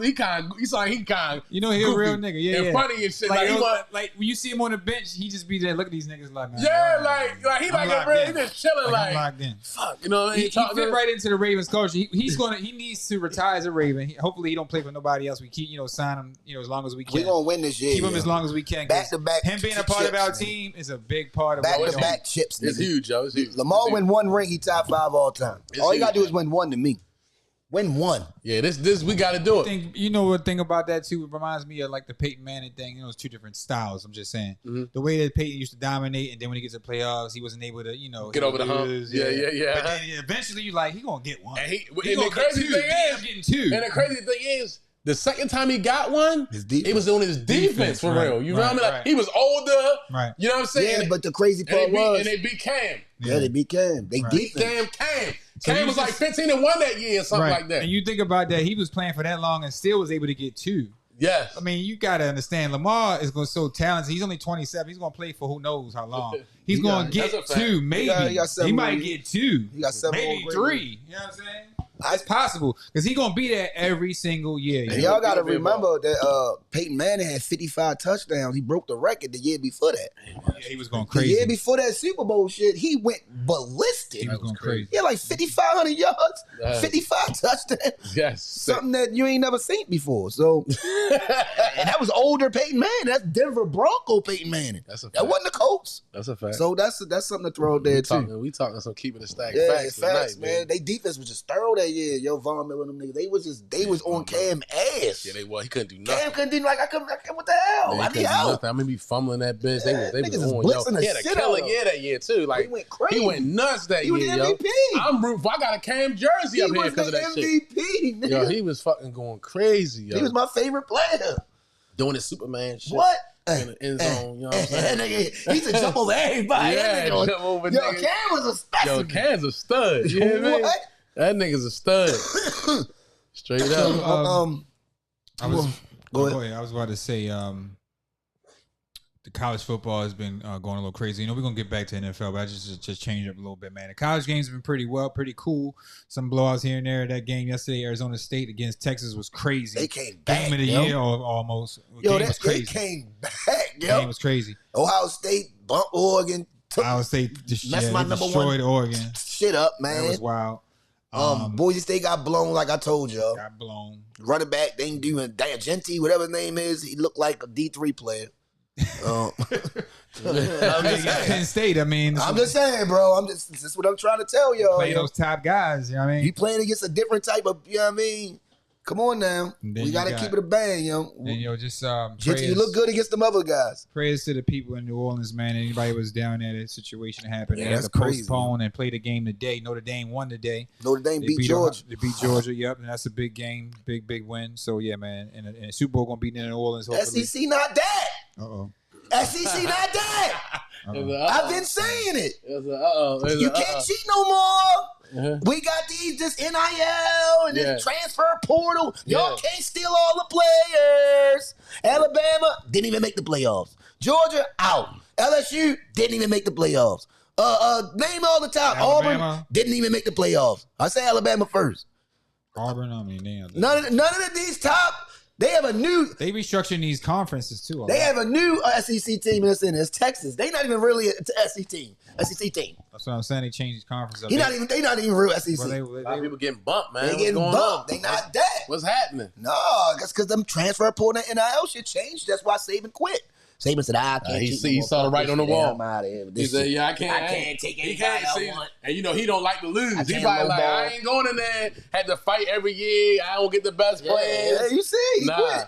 like he kind. You know, he a real nigga. Yeah, and funny and shit. Like when you see him on the bench, he just be there. Look at these niggas like, man. Yeah, like he like a real. He just chilling like. I'm locked in. Fuck, you know what I mean? He fit right into the Ravens culture. He needs to retire as a Raven. Hopefully, he don't play for nobody else. We keep sign him as long as we can. We gonna win this year. Keep him as long as we can. Back to back. Him being a part of our team is a big part of back to back chips. It's huge, yo. It's huge. Lamar win one ring, he top 5 all time. All you gotta do is win one to me. Win one. Yeah, this we gotta do it. You know what thing about that too? It reminds me of like the Peyton Manning thing. It's 2 different styles. I'm just saying the way that Peyton used to dominate, and then when he gets to playoffs, he wasn't able to get over the hump. Yeah. But then eventually, you like he gonna get one. And the crazy thing is, getting 2. And the crazy thing is, the second time he got one, it was on his defense for real. You know what I mean? Like, he was older. Right. You know what I'm saying? Yeah, but the crazy part was... And they beat Cam. Yeah, they beat Cam. They beat Cam. Cam was like 15-1 that year or something like that. And you think about that, he was playing for that long and still was able to get 2. Yes. I mean, you got to understand, Lamar is so talented. He's only 27. He's going to play for who knows how long. He's going to get 2, maybe. He might get 2. He got 7 maybe 3. You know what I'm saying? It's possible because he's gonna be there every single year. And y'all gotta remember that Peyton Manning had 55 touchdowns. He broke the record the year before that. Yeah, he was going crazy. The year before that Super Bowl shit, he went ballistic. He was going crazy. He had like 5,500 yards, 55 touchdowns. Yes, something that you ain't never seen before. So, and that was older Peyton Manning. That's Denver Bronco Peyton Manning. That wasn't the Colts. That's a fact. So that's something to throw out there too. We talking some keeping it stacked. Yeah, facts, man. They defense was just thorough that year. Yo, Von Miller and them niggas, they was on Cam ass. Yeah, they was. He couldn't do nothing. Cam couldn't do what the hell? Man, I need help. I mean, be fumbling that bitch. They was on. Blitzing he had a killer year that year too. Like he went crazy. He went nuts that year. He was MVP. Yo. I'm rooting for. I got a Cam jersey up here because of that MVP, shit. Nigga. Yo, he was fucking going crazy. Yo. He was my favorite player. Doing his Superman shit. What? In the end zone, you know what I'm saying? He used to jump over everybody. Yeah, jump over niggas. Cam was a specimen. Yo, Cam's a stud. You know what I mean? That nigga's a stud. Straight up. Go ahead. I was about to say, the college football has been going a little crazy. You know, we're gonna get back to NFL, but I just change up a little bit, man. The college games have been pretty cool. Some blowouts here and there. That game yesterday, Arizona State against Texas was crazy. They came back. Game of the year, almost. Yo, game was crazy. They came back. Yo, game was crazy. Ohio State bumped Oregon. Ohio State destroyed Oregon. Shit up, man. That was wild. Boise State got blown, like I told you. Got blown. Running back, they ain't doing Diagenti, whatever his name is. He looked like a D3 player. Penn State. I mean, I'm just saying, bro. This is what I'm trying to tell y'all. Play those top guys. You know what I mean? You playing against a different type of. You know what I mean? Come on now. We gotta keep it a bang, yo. And just you look good against them other guys. Prayers to the people in New Orleans, man. Anybody was down there, that situation happened. Yeah, they had to postpone and play the game today. Notre Dame won today. Notre Dame beat Georgia. They beat Georgia. Yep, and that's a big game, big win. So yeah, man. And the Super Bowl gonna be in New Orleans. Hopefully. SEC not that. SEC not that. I've been saying it. You can't cheat no more. We got this NIL and this transfer portal. Y'all can't steal all the players. Alabama didn't even make the playoffs. Georgia out. LSU didn't even make the playoffs. Name all the top. Auburn didn't even make the playoffs. I say Alabama first. Auburn, I mean, none of these top. They have a new. They restructuring these conferences too. They have a new SEC team in this Texas. They not even really an SEC team. That's what I'm saying. They changed these conferences. They not even real SEC. A lot of people getting bumped, man. They getting bumped. They not that. What's happening? No, that's because them transfer portal and NIL shit changed. That's why Saban quit. Saban said, I can't. He saw the writing on the wall. I'm out of here. He said, I can't take anybody I want. And you know, he don't like to lose. He probably like, I ain't going in there. Had to fight every year. I don't get the best players. Yeah, you see, he quit.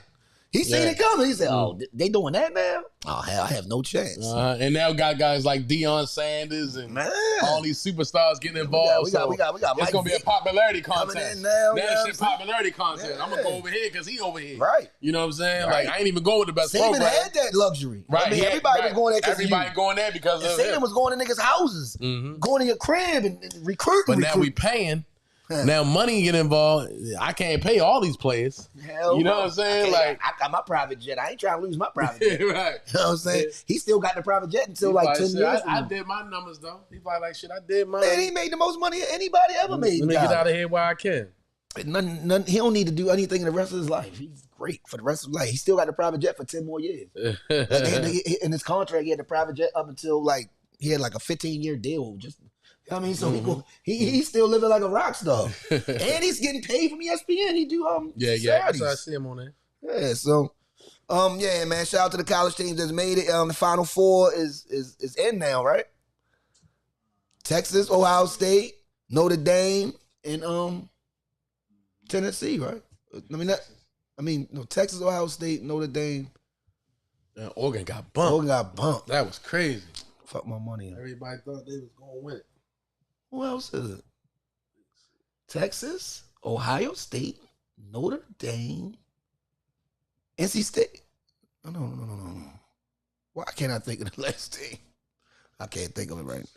He seen it coming. He said, "Oh, they doing that now? Oh hell, I have no chance." And now got guys like Deion Sanders and all these superstars getting involved. We got it's gonna be a popularity contest. Now that shit popularity contest. I'm gonna go over here because he over here. Right. You know what I'm saying? Right. Like I ain't even going with the best program. Saban had that luxury. Right. I mean, everybody was going there. Everybody going there because of Saban was going to niggas' houses, going to your crib and recruiting. But now we paying Now money get involved. I can't pay all these players. Hell you know no. what I'm saying? Like I got my private jet. I ain't trying to lose my private jet. right. You know what I'm saying? Yeah. He still got the private jet until He like probably 10 said, years. I did my numbers though. He probably like shit. I did mine. Man, he made the most money anybody ever made. Let me get out of here while I can. None, he don't need to do anything in the rest of his life. He's great for the rest of his life. He still got the private jet for 10 more years. In his contract, he had the private jet up until like he had like a 15-year deal. Just I mean, so he's still living like a rock star, and he's getting paid from ESPN. He do yeah. Saturdays. That's why I see him on there. Yeah, so yeah, man. Shout out to the college teams that's made it. The Final Four is in now, right? Texas, Ohio State, Notre Dame, and Tennessee, right? No, Texas, Ohio State, Notre Dame. Oregon got bumped. That was crazy. Fuck my money. Everybody thought they was gonna win. Who else is it? Texas, Ohio State, Notre Dame, NC State. No. Why can't I think of the last team? I can't think of it right.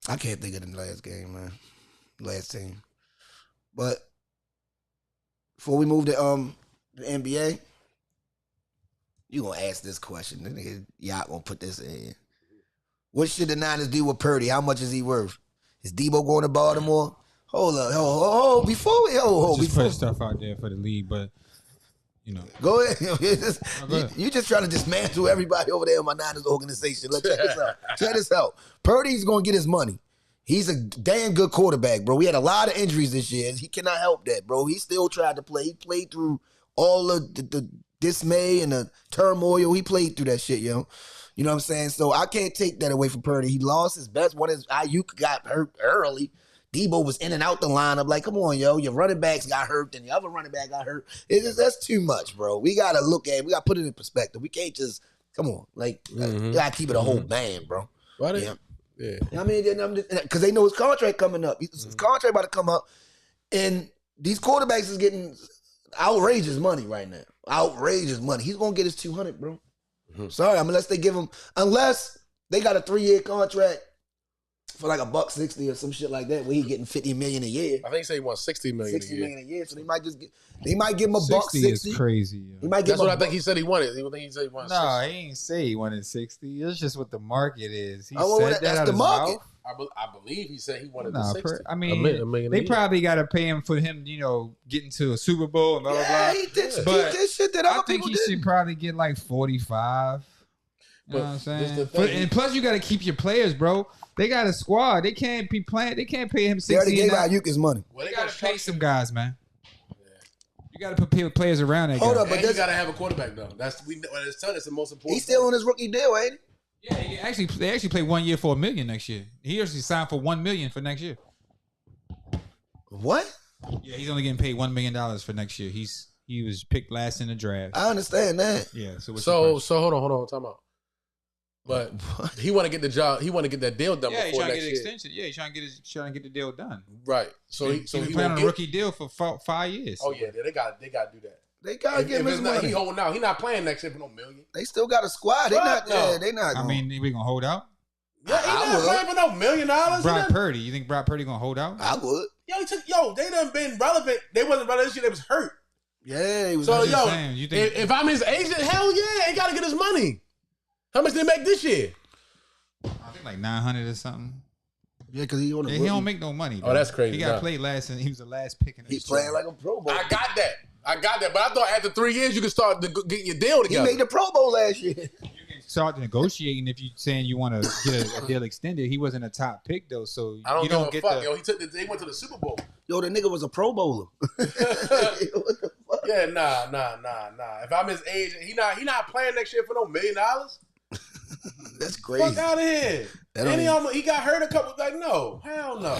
I can't think of the last game, man. Last team. But before we move to the NBA, you gonna ask this question. Y'all gonna put this in. What should the Niners do with Purdy? How much is he worth? Is Debo going to Baltimore? Hold up. Before we put stuff out there for the league, but you know. Go ahead. You just trying to dismantle everybody over there in my Niners organization. Let's check this out. Check this out. Purdy's gonna get his money. He's a damn good quarterback, bro. We had a lot of injuries this year. He cannot help that, bro. He still tried to play. He played through all of the dismay and the turmoil. He played through that shit, yo. You know what I'm saying? So I can't take that away from Purdy. He lost his best one. His Ayuk got hurt early. Debo was in and out the lineup. Like, come on, yo. Your running backs got hurt, and the other running back got hurt. That's too much, bro. We got to look at it. We got to put it in perspective. We can't just, come on. Like, you got to keep it a whole band, bro. What? Yeah. I mean, because they know his contract coming up. His contract about to come up. And these quarterbacks is getting outrageous money right now. Outrageous money. He's going to get his $200, bro. Sorry, unless they got a 3-year contract for like $160 or some shit like that, where he getting $50 million a year. I think he said he wants $60 million a year. $60 million a year, so they might give him $160. 60 is crazy. Yo. He might That's what I think he said he wanted. He said he wanted. No, he ain't say he wanted 60. It's just what the market is. He well, said that's that out the his market. mouth. I believe he said he wanted the 60. I mean, $1 million they probably got to pay him for him, getting to a Super Bowl and blah, blah, blah. He did shit that other I think people he did. should probably get like 45. You know what I'm saying? And plus, you got to keep your players, bro. They got a squad. They can't be playing. They can't pay him 60. They already gave Ayuk his money. Well, they got to pay some guys, man. You got to put players around that guy. Hold up, but you got to have a quarterback though. That's the most important. He's still on his rookie deal, ain't he? Yeah, they actually play 1 year for $1 million next year. He actually signed for $1 million for next year. What? Yeah, he's only getting paid $1 million for next year. He was picked last in the draft. I understand that. Yeah. So hold on, time out. But he want to get the job. He want to get that deal done. Yeah, before he's trying to next get an year. extension. Yeah, he's trying to get the deal done. Right. So he playing on a rookie deal for 5 years. Oh yeah, they got to do that. They gotta give him his money. He holding out. He not playing next year for no million. They still got a squad. They not. I mean, we gonna hold out? Yeah, he not playing for no $1 million. Brock Purdy. You think Brock Purdy gonna hold out? I would. They done been relevant. They wasn't relevant this year. They was hurt. Yeah, he was. So saying, you think if I'm his agent, hell yeah, he gotta get his money. How much did they make this year? I think like 900 or something. Yeah, because he on the he don't make no money. Oh, that's crazy. He got played last, and he was the last pick. He playing like a Pro Bowl. I got that. But I thought after 3 years you could start getting your deal together. He made the Pro Bowl last year. You can start negotiating if you saying you want to get a deal extended. He wasn't a top pick though, so I don't you give don't a get fuck. the. They went to the Super Bowl. Yo, the nigga was a Pro Bowler. What the fuck? Yeah, nah. If I'm his agent, he not playing next year for no $1 million. That's crazy. Fuck out of here. And he got hurt a couple. Like no, hell no.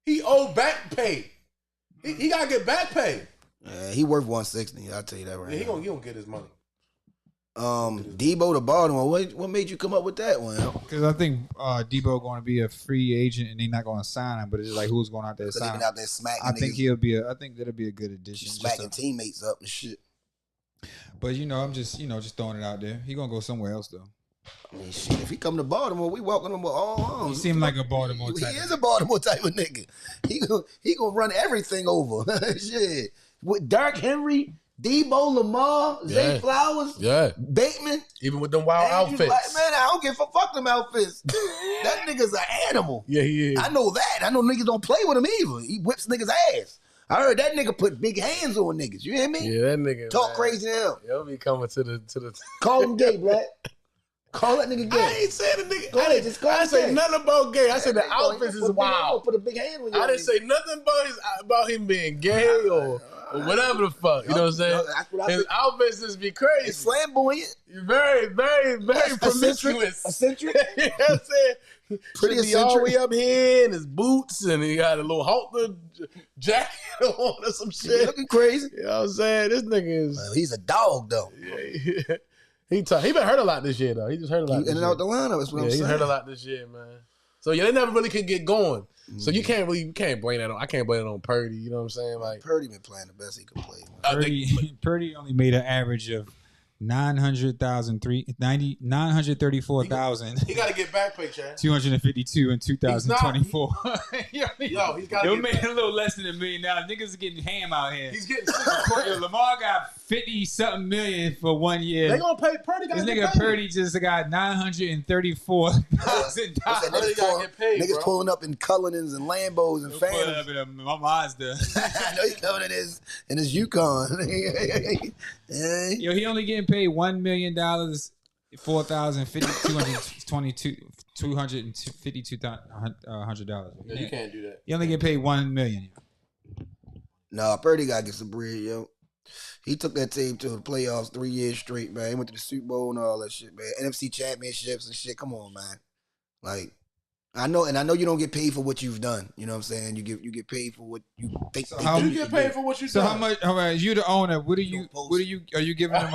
He owed back pay. He gotta get back pay. Yeah, he worth 160. I'll tell you that right Yeah, now. he gonna get his money. Debo to Baltimore. What made you come up with that one? Because I think Debo going to be a free agent and they're not going to sign him. But it's like who's going out there signing? Out there smacking. I think I think that'll be a good addition. Smacking teammates up and shit. But I'm just throwing it out there. He gonna go somewhere else though. I mean, shit, if he come to Baltimore, we welcome him with all arms. He seemed like a Baltimore type. He is a Baltimore type of nigga. He gonna run everything over. Shit. With Derrick Henry, Debo, Lamar, Zay Flowers, Bateman. Even with them wild outfits. Like, man, I don't give a fuck them outfits. That nigga's an animal. Yeah, he is. I know that. I know niggas don't play with him either. He whips niggas' ass. I heard that nigga put big hands on niggas. You hear me? Yeah, that nigga. Talk crazy now. He'll be coming to the. Call him gay, Black. Call that nigga gay. I ain't saying the nigga. Go ahead, just call him say gay. nothing about gay. I said the outfits is wild. Put a big hand on you. I didn't say nothing about him being gay or whatever the fuck. You know what I'm saying? His outfits just be crazy. It's flamboyant. Very, very, very promiscuous. Eccentric. You know what I'm saying? Pretty Should be all the eccentric. way up here in his boots, and he got a little halter jacket on or some shit. Looking crazy. You know what I'm saying? This nigga is. Well, he's a dog though. Yeah. He been hurt a lot this year though. He just hurt a lot. He in and out the lineup. That's what I'm saying. He hurt a lot this year, man. So yeah, they never really could get going. So you can't blame that on. I can't blame it on Purdy. You know what I'm saying? Like Purdy been playing the best he could play. Purdy only made an average of 934,000. He got to get back pay, Chad. 252 in 2024. Yo, he's got to. It made a little less than $1 million. Niggas are getting ham out here. He's getting. Lamar got 50-something million for 1 year. They gonna pay Purdy. This nigga Purdy just got $934,000. Niggas pulling up in Cullinans and Lambos and Pulling Phantoms. up in a Mazda. I know he coming in his Yukon. Yo, he only getting paid $1 million, $4,052 $252,100. Yeah, you can't do that. He only get paid $1 million. Nah, Purdy got to get some bread, yo. He took that team to the playoffs 3 years straight, man. He went to the Super Bowl and all that shit, man. NFC championships and shit. Come on, man. Like, I know you don't get paid for what you've done. You know what I'm saying? You get paid for what you think. So how you get paid for what you so done? how much? You the owner. Are you giving him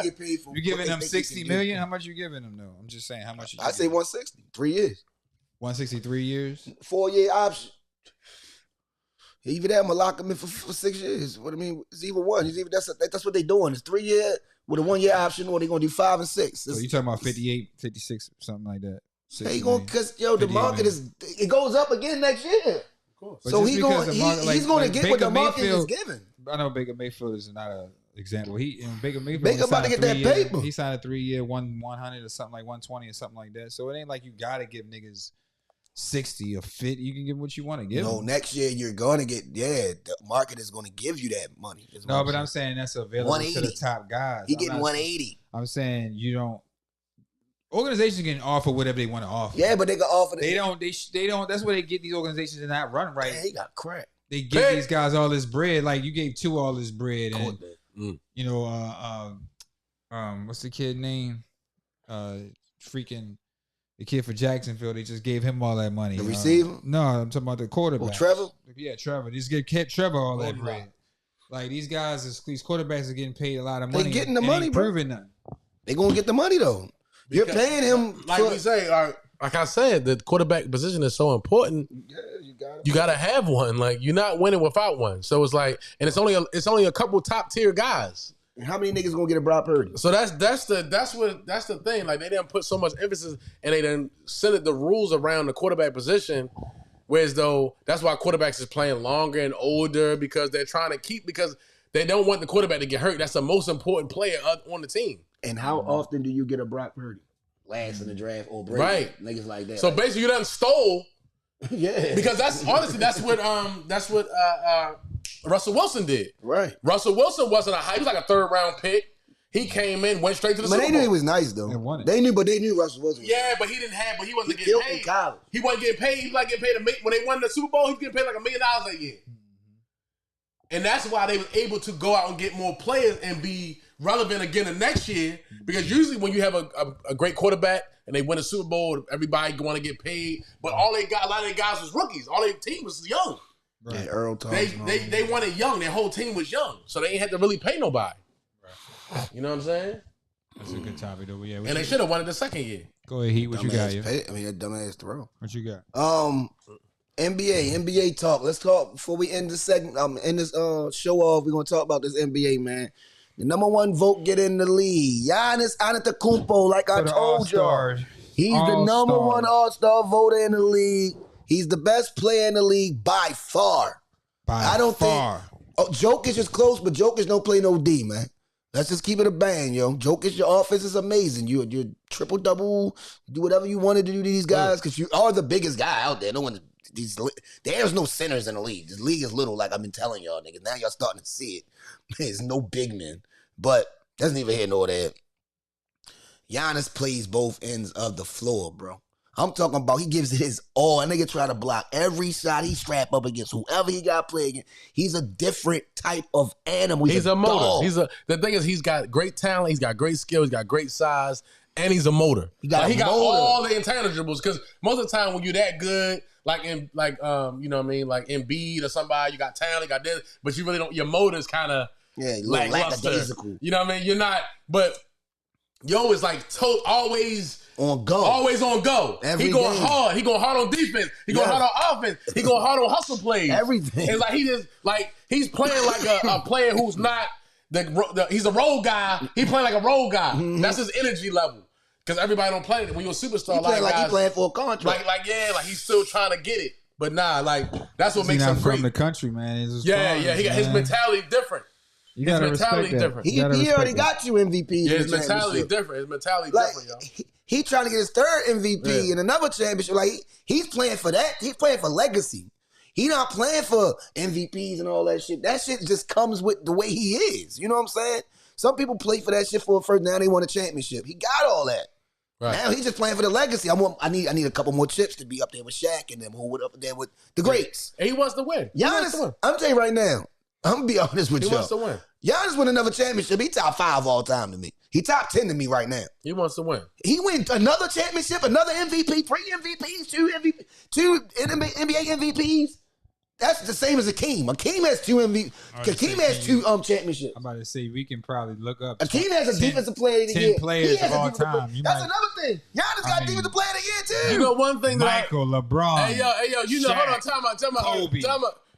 get paid for? You giving him $60 million? How much you giving him though? I'm just saying how much. I say 160. 3 years. 163 years. 4-year option. Either that, I'm gonna lock him in for 6 years. What I mean, it's either one. That's what they doing. It's 3 year with a 1 year option, or they gonna do 5 and 6. So you talking about 58, 56, something like that? Hey, you gonna cause the market it goes up again next year. Of course. So he's gonna get what the market is giving. I know Baker Mayfield is not an example. Baker about to get that paper. He signed a 3 year 100 or something like 120 or something like that. So it ain't like you gotta give niggas 60 or 50. You can give what you want to give. No, next year you're gonna get the market is gonna give you that money. No, but I'm saying that's available to the top guys. He getting 180. I'm saying you don't. Organizations can offer whatever they want to offer. Yeah, but they can offer. They don't. That's where they get these organizations to not run right. Man, he got crack. They give these guys all this bread. Like you gave two all this bread, and you know, what's the kid name? Freaking the kid for Jacksonville. They just gave him all that money. The receiver? No, I'm talking about the quarterback. Oh, Trevor? Yeah, Trevor. Just give Trevor all that bread. Like these guys, these quarterbacks are getting paid a lot of money. They getting the money, bro. Proving nothing. They gonna get the money though. You're paying him, like we say. Like I said, the quarterback position is so important. Yeah, you gotta have one. Like you're not winning without one. So it's like, and it's only a couple top tier guys. And how many niggas gonna get a Brock Purdy? So that's the thing. Like they didn't put so much emphasis, and they didn't set the rules around the quarterback position. Whereas though that's why quarterbacks is playing longer and older because they're trying to because they don't want the quarterback to get hurt. That's the most important player on the team. And how often do you get a Brock Purdy? Last in the draft or Brady? Right. Niggas like that. So basically you done stole. Yeah. Because that's what Russell Wilson did. Right. Russell Wilson wasn't he was like a 3rd round pick. He came in, went straight to the Super Bowl. They knew he was nice though. They knew Russell Wilson. Yeah, but he wasn't getting paid. He wasn't getting paid. He was like getting paid when they won the Super Bowl, he was getting paid like $1 million a year. And that's why they were able to go out and get more players and be relevant again the next year. Because usually when you have a great quarterback and they win a Super Bowl, everybody want to get paid. But a lot of their guys was rookies. All their team was young. Right. Yeah, Earl Thomas. They wanted young. Their whole team was young. So they ain't had to really pay nobody. Right. You know what I'm saying? That's a good topic though. Yeah, and they should have won it the second year. Go ahead, Heat. What you got? That dumbass throw. What you got? NBA talk. Let's talk before we end this segment. End this show off. We're gonna talk about this NBA, man. The number 1 vote get in the league. Giannis Antetokounmpo, like I told y'all. He's the number 1 all-star voter in the league. He's the best player in the league by far. I don't think Jokic is close, but Jokic don't play no D, man. Let's just keep it a bang, yo. Jokic, your offense is amazing. You're triple-double, do whatever you wanted to do to these guys because you are the biggest guy out there. There's no centers in the league. This league is little, like I've been telling y'all, niggas. Now y'all starting to see it. There's no big men. But that's neither here nor there. Giannis plays both ends of the floor, bro. I'm talking about he gives it his all. That nigga try to block every shot he strap up against whoever he got playing against. He's a different type of animal. He's a motor. The thing is, he's got great talent. He's got great skill. He's got great size, and he's a motor. He got all the intangibles. Because most of the time when you're that good, like you know what I mean, like Embiid or somebody, you got talent, you got this, but you really don't. Your motor is kind of lackluster. You know what I mean? You're not, but yo is like always on go. Always on go. He going hard. He going hard on defense. He going hard on offense. He going hard on hustle plays. Everything. It's like he's playing like a player who's not he's a role guy. He playing like a role guy. Mm-hmm. That's his energy level. Because everybody don't play it. When you're a superstar, he playing for a contract. Like he's still trying to get it. But nah, like that's what makes him great. From the country, man. He got his mentality different. You gotta respect that. He already got you MVP. Yeah, his mentality different. His mentality different, y'all. He trying to get his 3rd MVP in another championship. Like he's playing for that. He's playing for legacy. He not playing for MVPs and all that shit. That shit just comes with the way he is. You know what I'm saying? Some people play for that shit for a first. Now they want a championship. He got all that. Right. Now he's just playing for the legacy. I need a couple more chips to be up there with Shaq and them who would up there with the greats. And he wants to win. Giannis, I'm telling you right now. I'm gonna be honest with you. He wants to win. Giannis win another championship. He top 5 all time to me. He top 10 to me right now. He wants to win. He win another championship, another MVP, 3 MVPs, 2 NBA MVPs. That's the same as Akeem. Akeem has 2 MVP. Akeem has 2 championships. I'm about to say we can probably look up. Akeem has a defensive player of the year. 10 players of all time. That's another thing. Giannis got defensive player of the year too. You know one thing Michael, LeBron. Hey yo, you know, Shaq, hold on, time out. Kobe.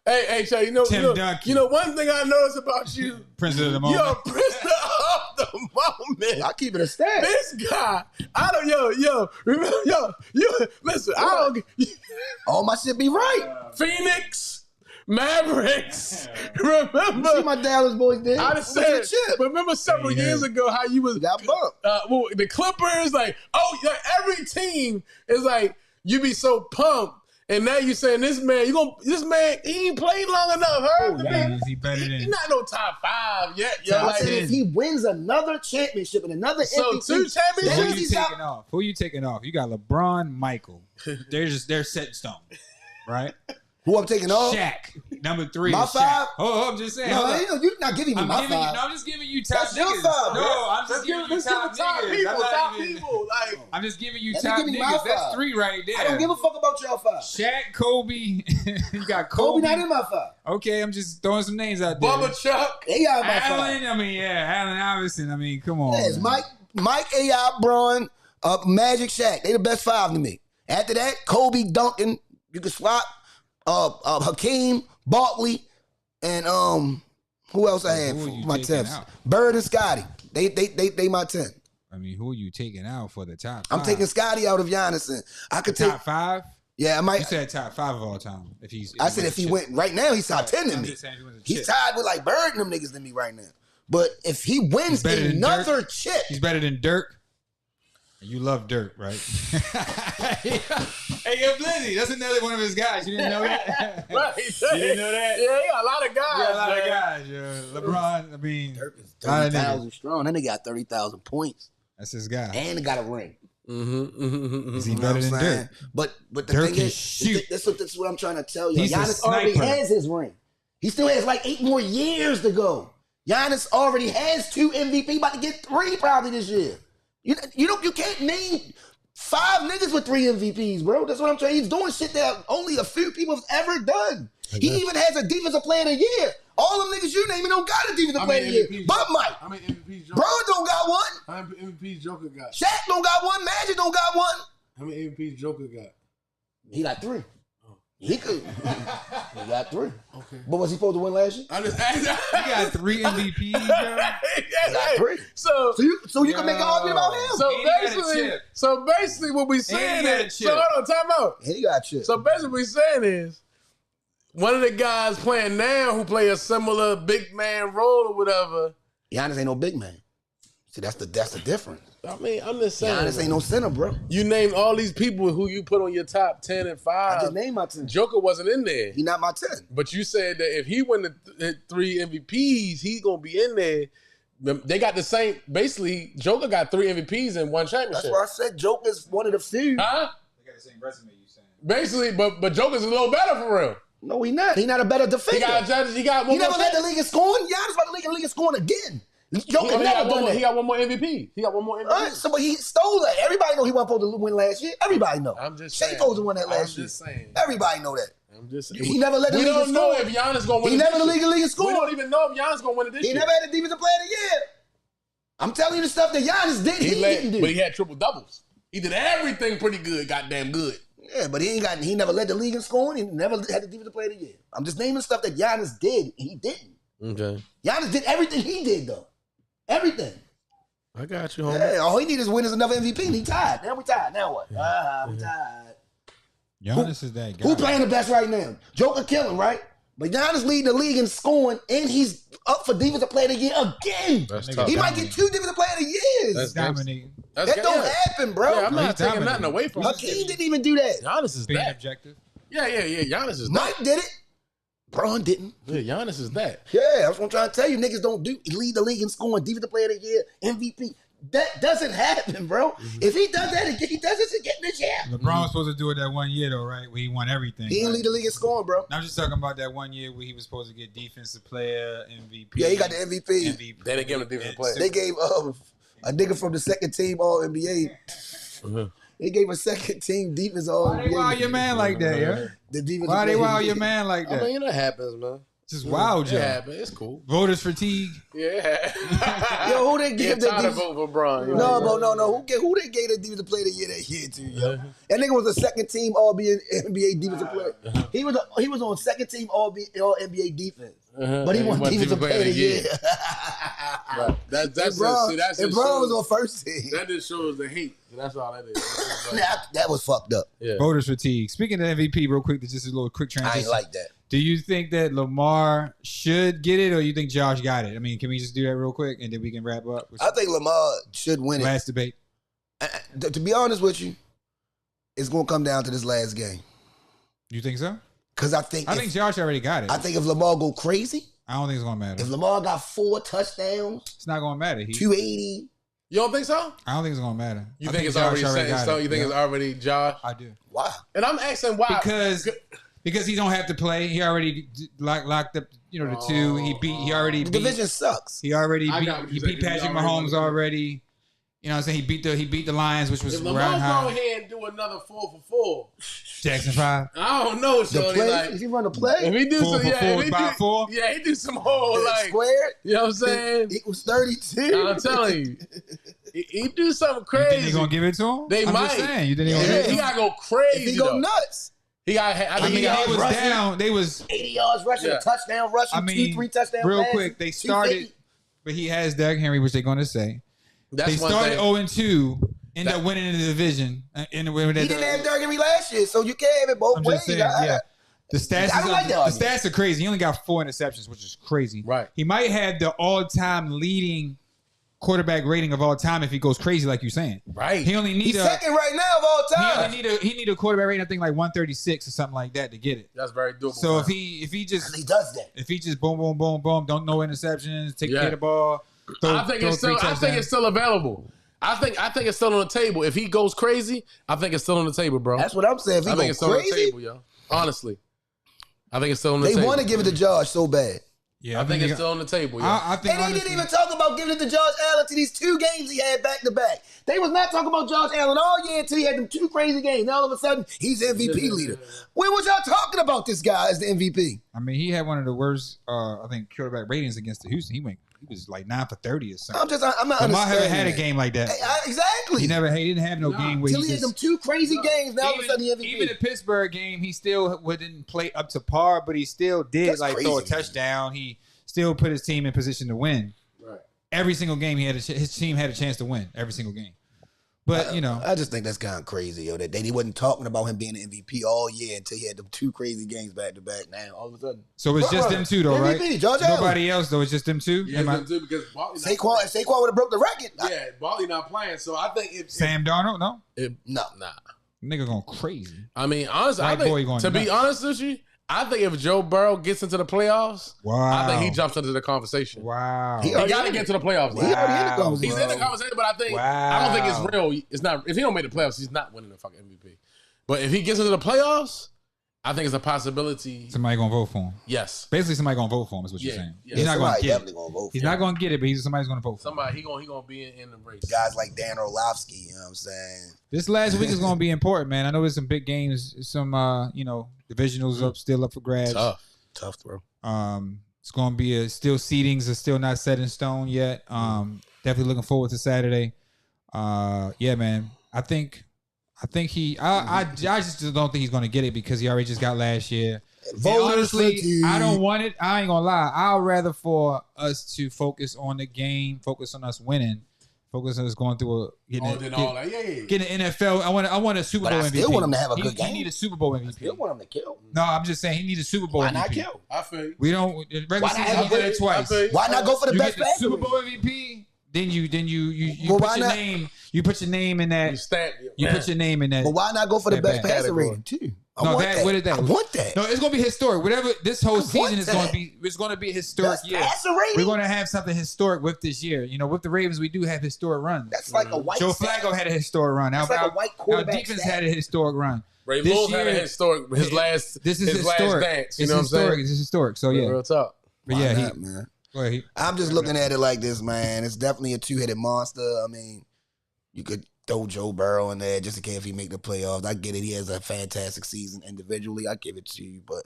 Hey, Shay, you know one thing I noticed about you, prisoner of the moment. You're a prisoner of the moment. I keep it a stat. This guy, listen, all my shit be right. Phoenix, Mavericks. Remember? You see my Dallas boys did. I just said, remember several years ago how you was got bumped. The Clippers, every team is like you be so pumped. And now you saying this man, he ain't played long enough, Is he better than? He's not no top 5 yet, yo. I said if he wins another championship and another MVP, 2 championships. Who you taking off? You got LeBron, Michael. They're set in stone, right? Who I'm taking off? Shaq. Number 3 my is Shaq. 5? Oh, I'm just saying. No, you're not giving me my 5. I'm just giving you top That's niggas. your 5. No, I'm just giving you top people. I'm just giving you top niggas. That's 3 right there. I don't give a fuck about your 5. Shaq, Kobe. You got Kobe not in my 5. Okay, I'm just throwing some names out there. Bubba Chuck. AI my 5. Allen. Allen Iverson. Come on. Yes, Mike, AI, Braun, Magic, Shaq. They the best 5 to me. After that, Kobe, Duncan. You can swap. Hakeem, Barkley, and who else I had for my 10th? Bird and Scotty. They my 10. I mean, who are you taking out for the top 5? I'm taking Scotty out of Giannis. And I could take top 5. Yeah, I might. You said top 5 of all time. If he went right now, he's top 10 than me. He's tied with like Bird and them niggas than me right now. But if he wins another chip, he's better than Dirk. You love Dirk, right? Hey, yo, Blizzy, that's another one of his guys. You didn't know that? Right. You didn't know that? Yeah, he got a lot of guys. Yeah, a lot of guys. Yeah. LeBron, I mean. Dirk is 30,000 strong. Then they got 30,000 points. That's his guy. And he got a ring. Is he better than Dirk? But the Dirk thing is, shoot. This is what I'm trying to tell you. He's Giannis already has his ring. He still has like 8 more years to go. Giannis already has 2 MVP, about to get 3 probably this year. You can't name 5 niggas with 3 MVPs, bro. That's what I'm saying. He's doing shit that only a few people have ever done. He even has a defensive player of the year. All them niggas you naming don't got a defensive player of the year. But Mike. How many MVPs Joker? Braun don't got one. How many MVPs Joker got? Shaq don't got one. Magic don't got one. How many MVPs Joker got? He got 3. He could. He got 3. Okay. But was he supposed to win last year? I'm just He got 3 MVPs, bro. He got 3. So you can make an argument about him. So basically what we saying is, so hold on, time out. And he got chipped. So basically what we saying is, one of the guys playing now who play a similar big man role or whatever. Giannis ain't no big man. See, that's the difference. I mean, I'm just saying. Giannis ain't no center, bro. You named all these people who you put on your top 10 and 5. I just named my 10. Joker wasn't in there. He not my 10. But you said that if he win the 3 MVPs, he's going to be in there. They got the same. Basically, Joker got 3 MVPs and 1 championship. That's why I said Joker's one of the few. Huh? They got the same resume, you saying? Basically, but Joker's a little better for real. No, he not. He not a better defender. He got one He more. never led the league in scoring. Giannis led the league in scoring again. Joker never done that. He got one more MVP. He got one more MVP. All right, so but he stole that. Everybody know he wasn't supposed to win last year. Everybody know. I'm just Shea saying. supposed to win that last year. I'm just saying. Everybody know that. I'm just. He never led the We league in don't know scoring. if Giannis gonna win. He it never this led the league in year. scoring. We don't even know if Giannis gonna win it this He year. never had a defensive player of the year. I'm telling you the stuff that Giannis did. He didn't do. But he had triple doubles. He did everything pretty good. Goddamn good. Yeah, but he never led the league in scoring. He never had the defensive player of the year. I'm just naming stuff that Giannis did. He didn't. Okay. Giannis did everything he did though. Everything. I got you, homie. Yeah, all he needs is win is another MVP and he tied. Now we tied. Now what? We tied. Giannis is that guy. Who playing the best right now? Joker killing, right? But Giannis leading the league in scoring, and he's up for defensive player of the year again. That's Nigga tough. He might get 2 defensive player of the years. That's dominating. That don't happen, bro. Yeah, I'm not he's taking dominating. nothing away from him. Hakeem didn't even do that. Giannis is Being that. objective. Yeah. Giannis is that. Mike did it. Braun didn't. Yeah, Giannis is that. Yeah, that's what I'm trying to tell you. Niggas don't lead the league in scoring, defensive player of the year, MVP. That doesn't happen, bro. If he does that, he does this again this year. LeBron was supposed to do it that 1 year, though, right? Where he won everything. He didn't lead the league in scoring, bro. I'm just talking about that 1 year where he was supposed to get defensive player, MVP. Yeah, he got the MVP. They didn't give him a defensive player. They gave a nigga from the second team All NBA. They gave a second team defense All Why they NBA. wow your man like that, yeah? The defensive Why they player. wow your man like that? I mean, it happens, man. Just wow, It Joe. happens. It's cool. Voters fatigue. Yeah. Yo, who they give Get the tired of defense? voting for Bron. No, bro, no. Who they gave the defensive player of the year that year to, yo? That nigga was a second team All NBA defensive player. He was on second team All NBA defense, but he won defensive player of the year. Right. That's And Bron was on first team. That just shows the hate. That's all that is. That was fucked up. Yeah. Voters fatigue. Speaking of MVP, real quick, just a little quick transition. I ain't like that. Do you think that Lamar should get it, or you think Josh got it? I mean, can we just do that real quick, and then we can wrap up? I think Lamar should win it. Last debate. To be honest with you, it's gonna come down to this last game. You think so? Cause I think Josh already got it. I think if Lamar go crazy, I don't think it's gonna matter. if Lamar got 4 touchdowns, It's not gonna matter. 280. You don't think so? I don't think it's gonna matter. You I think it's Josh already set in got stone? it. You think Yeah. it's already Josh? I do. Why? And I'm asking why. Because he don't have to play. He already locked up. You know, the 2. He already The beat. division sucks. He already I beat. got what He you're beat saying. Patrick He already Mahomes won. already. You know what I'm saying? He beat the Lions, which was If round Lamar go high. ahead and do another 4 for 4, Jackson 5. I don't know, The Shorty. play, Like, if he run the play, if he do 4 some, for yeah, 4 if he by do, 4. yeah, he do some whole like, squared, you know what I'm saying? equals 32. I'm telling you, he do something You crazy. think they gonna give it to him? They I'm might. just saying. You think they gonna Yeah. give it to He him? gotta go crazy. If he go though. nuts, He got. I I think mean, he got. they was rushing. down. They was 80 yards rushing, Yeah. a touchdown rushing, I mean, 2-3 touchdowns. real passing, quick. They 250. started, but he has Doug Henry, which they're gonna say. That's They one started thing. 0-2, ended up winning in the division. He didn't have Derrick Henry last year, so you can't have it both I'm ways. just saying, yeah. The stats, I don't like that the stats are crazy. He only got 4 interceptions, which is crazy. Right. He might have the all-time leading quarterback rating of all time if he goes crazy, like you're saying. Right. He only need He's a second right now of all time. he need a quarterback rating, I think like 136 or something like that to get it. That's very doable. So if man. he just He does that. if he just boom boom boom boom, don't no interceptions, take care of the ball. I think it's still available. I think it's still on the table. If he goes crazy, I think it's still on the table, bro. That's what I'm saying. If I he think go it's still on the crazy, table, yo. Honestly, I think it's still on the they table. want to give it to Josh so bad. Yeah, I think it's still on the table, yo. I think And they didn't even talk about giving it to Josh Allen to these 2 games he had back to back. They was not talking about Josh Allen all year until he had them 2 crazy games. Now all of a sudden, he's MVP leader. When was y'all talking about this guy as the MVP? I mean, he had one of the worst, I think, quarterback ratings against the Houston. he was like 9 for 30 or something. I'm not Lamar haven't understanding had a that. game like that. Exactly. He didn't have no game where Till he had them 2 crazy games. Now all of a sudden he MVP. Even the Pittsburgh game, he still didn't play up to par, but he still did throw a touchdown. He still put his team in position to win. Right. Every single game his team had a chance to win. Every single game. But I just think that's kind of crazy, that they wasn't talking about him being an MVP all year until he had them 2 crazy games back to back. Now all of a sudden, so it's just them 2 though, right? MVP, Josh Allen. Nobody else though. It's just them 2. Yeah, them 2 because Saquon would have broke the record. Yeah, Barkley not playing. So I think if Sam Darnold, no, nah, nigga going crazy. I mean, honestly, be honest with you, I think if Joe Burrow gets into the playoffs, I think he jumps into the conversation. Wow. He got to get to the playoffs. He already in the conversation. He's in the conversation, but I don't think it's real. It's not. If he don't make the playoffs, he's not winning the fucking MVP. But if he gets into the playoffs, I think it's a possibility. Somebody gonna vote for him. Yes. Basically, somebody gonna vote for him is what you're saying. Yeah. He's not gonna get it. He's not gonna get it, but somebody's gonna vote for him. Somebody he gonna be in the race. Guys like Dan Orlovsky, you know what I'm saying? This last week is gonna be important, man. I know there's some big games, some divisionals still up for grabs. Tough, bro. It's gonna be still seedings are still not set in stone yet. Definitely looking forward to Saturday. Yeah, man. I just don't think he's gonna get it because he already just got last year. Honestly, I don't want it. I ain't gonna lie. I'd rather for us to focus on the game, focus on us winning, focus on us going through getting an NFL. I want a Super Bowl MVP. I still want him to have a good game. He need a Super Bowl MVP. I still want him to kill. No, I'm just saying he needs a Super Bowl MVP. Why not kill? I feel you. We don't regular season. He did it twice. Why not go for the best get the passer? Super Bowl MVP? Then you put your name. You put your name in that. You put your name in that. But why not go for the best passer rating too? What is that? I want that. No, it's gonna be historic. Whatever this whole season is gonna be, it's gonna be a historic year. We're gonna have something historic with this year. With the Ravens, we do have historic runs. That's like a white. Joe Flacco had a historic run. That's like a white quarterback. Our defense had a historic run. Ray Lewis had a historic. His last dance. You know what I'm saying? This is historic. So yeah, real talk. But man. I'm just looking at it like this, man. It's definitely a 2-headed monster. I mean, you could throw Joe Burrow in there just in case he make the playoffs. I get it. He has a fantastic season individually. I give it to you, but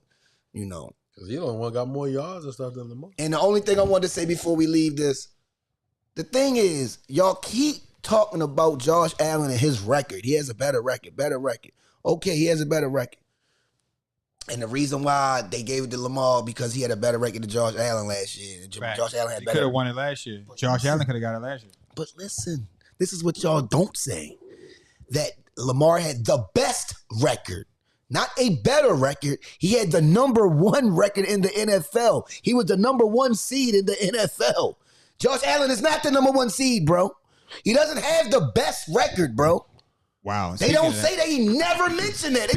because he don't got more yards and stuff than Lamar. And the only thing I wanted to say before we leave this, the thing is, y'all keep talking about Josh Allen and his record. He has a better record. Okay, he has a better record. And the reason why they gave it to Lamar because he had a better record than Josh Allen last year. Josh Allen had better. He could have won it last year. Josh Allen could have got it last year. But listen, this is what y'all don't say. That Lamar had the best record. Not a better record. He had the number 1 record in the NFL. He was the number 1 seed in the NFL. Josh Allen is not the number 1 seed, bro. He doesn't have the best record, bro. Wow. They don't say that. He never mentioned that.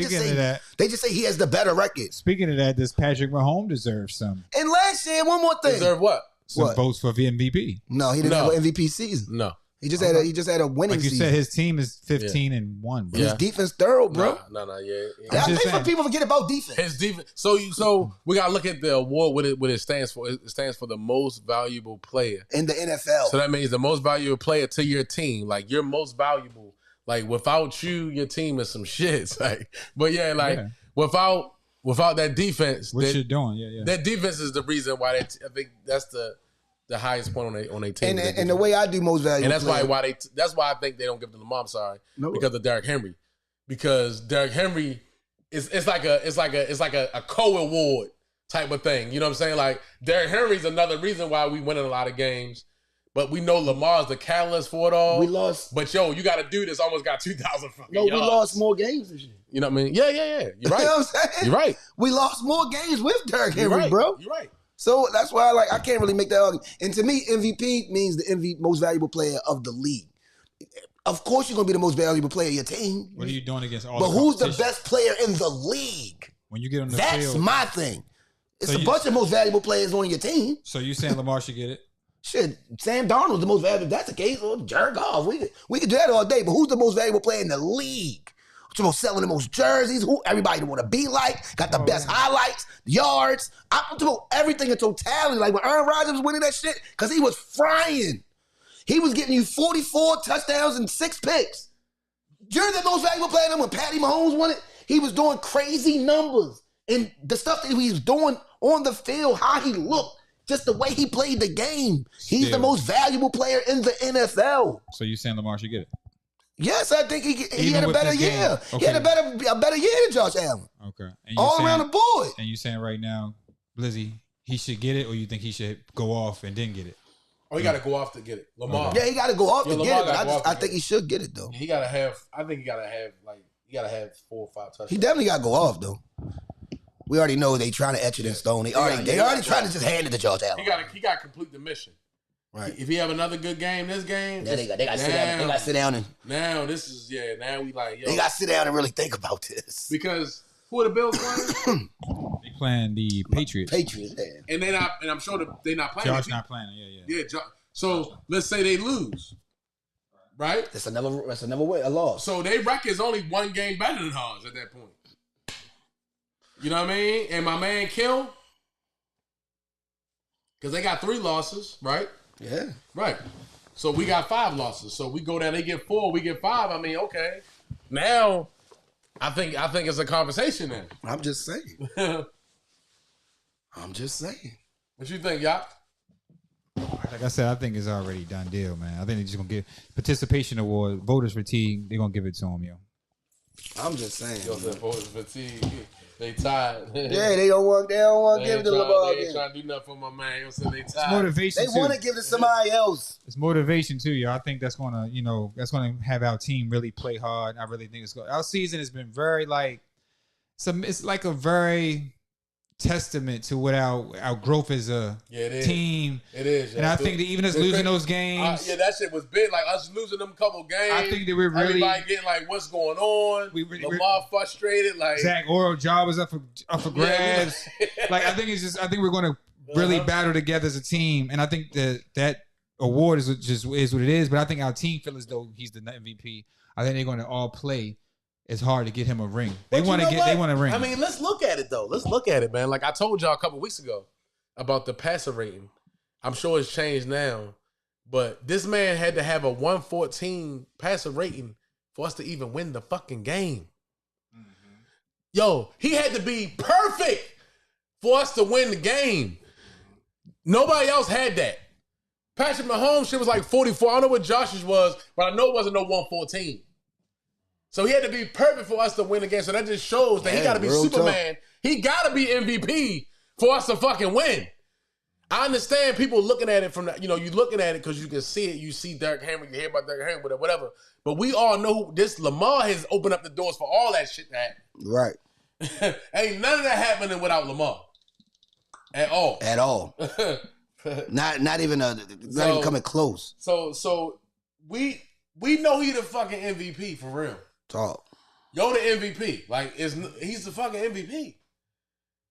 They just say he has the better record. Speaking of that, does Patrick Mahomes deserve some? And last year, one more thing. Deserve what? Some votes for the MVP. No, he didn't have an MVP season. No. He just had a winning season. Like you said, his team is 15-1, bro. His defense thorough, bro. Yeah. I think for people forget about defense. His defense. So we gotta look at the award. What it stands for. It stands for the most valuable player in the NFL. So that means the most valuable player to your team. Like you're most valuable. Like without you, your team is some shit. Like, but without that defense, what you're doing, that defense is the reason why I think that's the highest point on their team. And the way I do most valuable, and that's why I think they don't give them the Lamar. I'm sorry, because of Derrick Henry, because Derrick Henry it's like a co-award type of thing. You know what I'm saying? Like Derrick Henry's another reason why we win in a lot of games. But we know Lamar's the catalyst for it all. We lost. But yo, you got a dude that's almost got 2,000 fucking yards. We lost more games this year. You know what I mean? Yeah. You're right. You know what I'm saying? You're right. We lost more games with Derrick Henry, bro. You're right. So that's why I can't really make that argument. And to me, MVP means the most valuable player of the league. Of course, you're going to be the most valuable player of your team. What are you doing against all But who's the best player in the league? When you get on the field. That's my thing. It's a bunch of most valuable players on your team. So you saying Lamar should get it? Shit, Sam Darnold's the most valuable. If that's the case, or Jared Goff. We could do that all day. But who's the most valuable player in the league? Who's about selling the most jerseys? Who everybody want to be like? Got the best highlights, yards. I'm talking about everything in totality. Like when Aaron Rodgers was winning that shit, because he was frying. He was getting you 44 touchdowns and 6 picks. You're the most valuable player. And when Patty Mahomes won it, he was doing crazy numbers. And the stuff that he was doing on the field, how he looked, just the way he played the game. He's Still. the most valuable player in the NFL. So you saying Lamar should get it? Yes, I think he had a with better this year. game. He had a better year than Josh Allen. Okay. And you All saying, around the board. And you saying right now, Blizzy, he should get it, or you think he should go off and then get it? Oh, he got to go off to get it. Lamar. Yeah, he got to go off to Lamar get it. But gotta I think he should get it though. He got to have. I think he got to have 4 or 5 touchdowns. He definitely got to go off though. We already know they trying to etch it in stone. They already trying to just hand it to Josh Allen. He got to complete the mission. Right. If he have another good game, this game. Yeah, they got to sit down. They got to sit down and. Now this is now we like. Yo. They got to sit down and really think about this. Because who are the Bills playing? They playing the Patriots. Patriots, yeah. And they not. And I'm sure they're not playing. Josh not playing. Yeah. So let's say they lose, right? That's another way, a loss. So their record is only 1 game better than ours at that point. You know what I mean? And my man Kill, because they got 3 losses, right? Yeah. Right. So we got 5 losses. So we go down, they get 4, we get 5. I mean, okay. Now, I think it's a conversation then. I'm just saying. What you think, y'all? Like I said, I think it's already done deal, man. I think they're just gonna give participation award, voters fatigue. They're gonna give it to him, yo. I'm just saying. Yo said voters fatigue. They tired. Yeah, they don't want to give it to Lamar. They ain't trying to do nothing for my man. Yo said they tired. It's motivation. They want to give it to somebody else. It's motivation too, yo. I think that's gonna, have our team really play hard. I really think our season has been very it's like a very testament to what our growth as a team. It is. And I think that even us losing those games. That shit was big. Like us losing them couple games. I think that we're really. Everybody getting like, what's going on? Lamar frustrated. Like Zach Orrell job was up for grabs. I think we're going to really battle together as a team. And I think that award is what it is. But I think our team feel as though he's the MVP. I think they're going to all play. It's hard to get him a ring. They want a ring. I mean, let's look at it though. Let's look at it, man. Like I told y'all a couple weeks ago about the passer rating. I'm sure it's changed now, but this man had to have a 114 passer rating for us to even win the fucking game. Mm-hmm. Yo, he had to be perfect for us to win the game. Nobody else had that. Patrick Mahomes shit was like 44. I don't know what Josh's was, but I know it wasn't no 114. So he had to be perfect for us to win the game. So that just shows that he got to be Superman. Tough. He got to be MVP for us to fucking win. I understand people looking at it from that. You looking at it because you can see it. You see Derrick Henry, you hear about Derrick Henry, whatever. But we all know this Lamar has opened up the doors for all that shit to happen. Right. Ain't none of that happening without Lamar. At all. At all. not even coming close. So we know he the fucking MVP for real. Talk. Yo, the MVP. Like, he's the fucking MVP.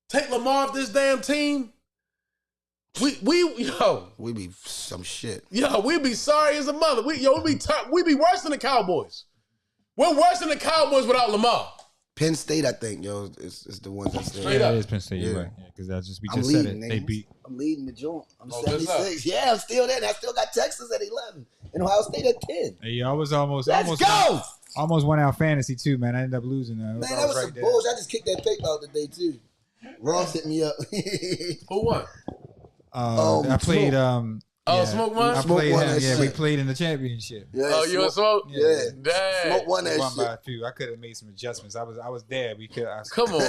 Take Lamar off this damn team. We be some shit. Yo, we be sorry as a mother. We be worse than the Cowboys. We're worse than the Cowboys without Lamar. Penn State, I think, is the ones that's there. Straight up. It is Penn State, you're right. Yeah, because we just said it. Niggas. They beat. I'm leading the joint. I'm 76. Yeah, I'm still there. And I still got Texas at 11 and Ohio State at 10. Hey, I was almost. Go! Almost won our fantasy too, man. I ended up losing. Man, that was some bullshit. I just kicked that pick out today too. Ross hit me up. Who won? I played. Smoke won. I played him. Yeah, we played in the championship. Yeah, you and Smoke? Yeah. Damn. Smoke won that won shit. by a few. I could have made some adjustments. I was there. Come on, bro.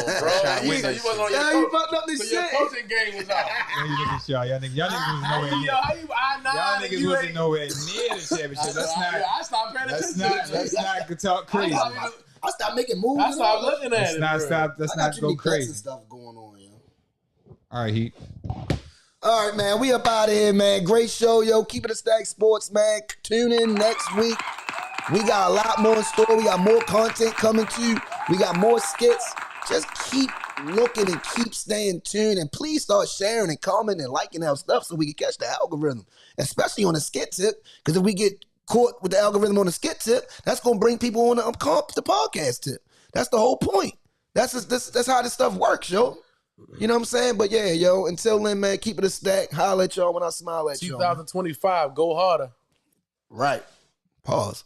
You wasn't on your you fucked up this so shit. your coaching game was out. Y'all niggas wasn't nowhere near the championship. I stopped paying attention. Let's not talk crazy. I stopped making moves. I stopped looking at it. Let's not go crazy. Stuff going on, yo. All right, Heat. All right, man. We up out of here, man. Great show, yo. Keep it a stack sports, man. Tune in next week. We got a lot more in store. We got more content coming to you. We got more skits. Just keep looking and keep staying tuned. And please start sharing and commenting and liking our stuff so we can catch the algorithm, especially on the skit tip. Because if we get caught with the algorithm on the skit tip, that's going to bring people on the podcast tip. That's the whole point. That's how this stuff works, yo. You know what I'm saying? But yeah, yo, until then, man, keep it a stack. Holla at y'all when I smile at y'all. 2025, go harder. Right. Pause.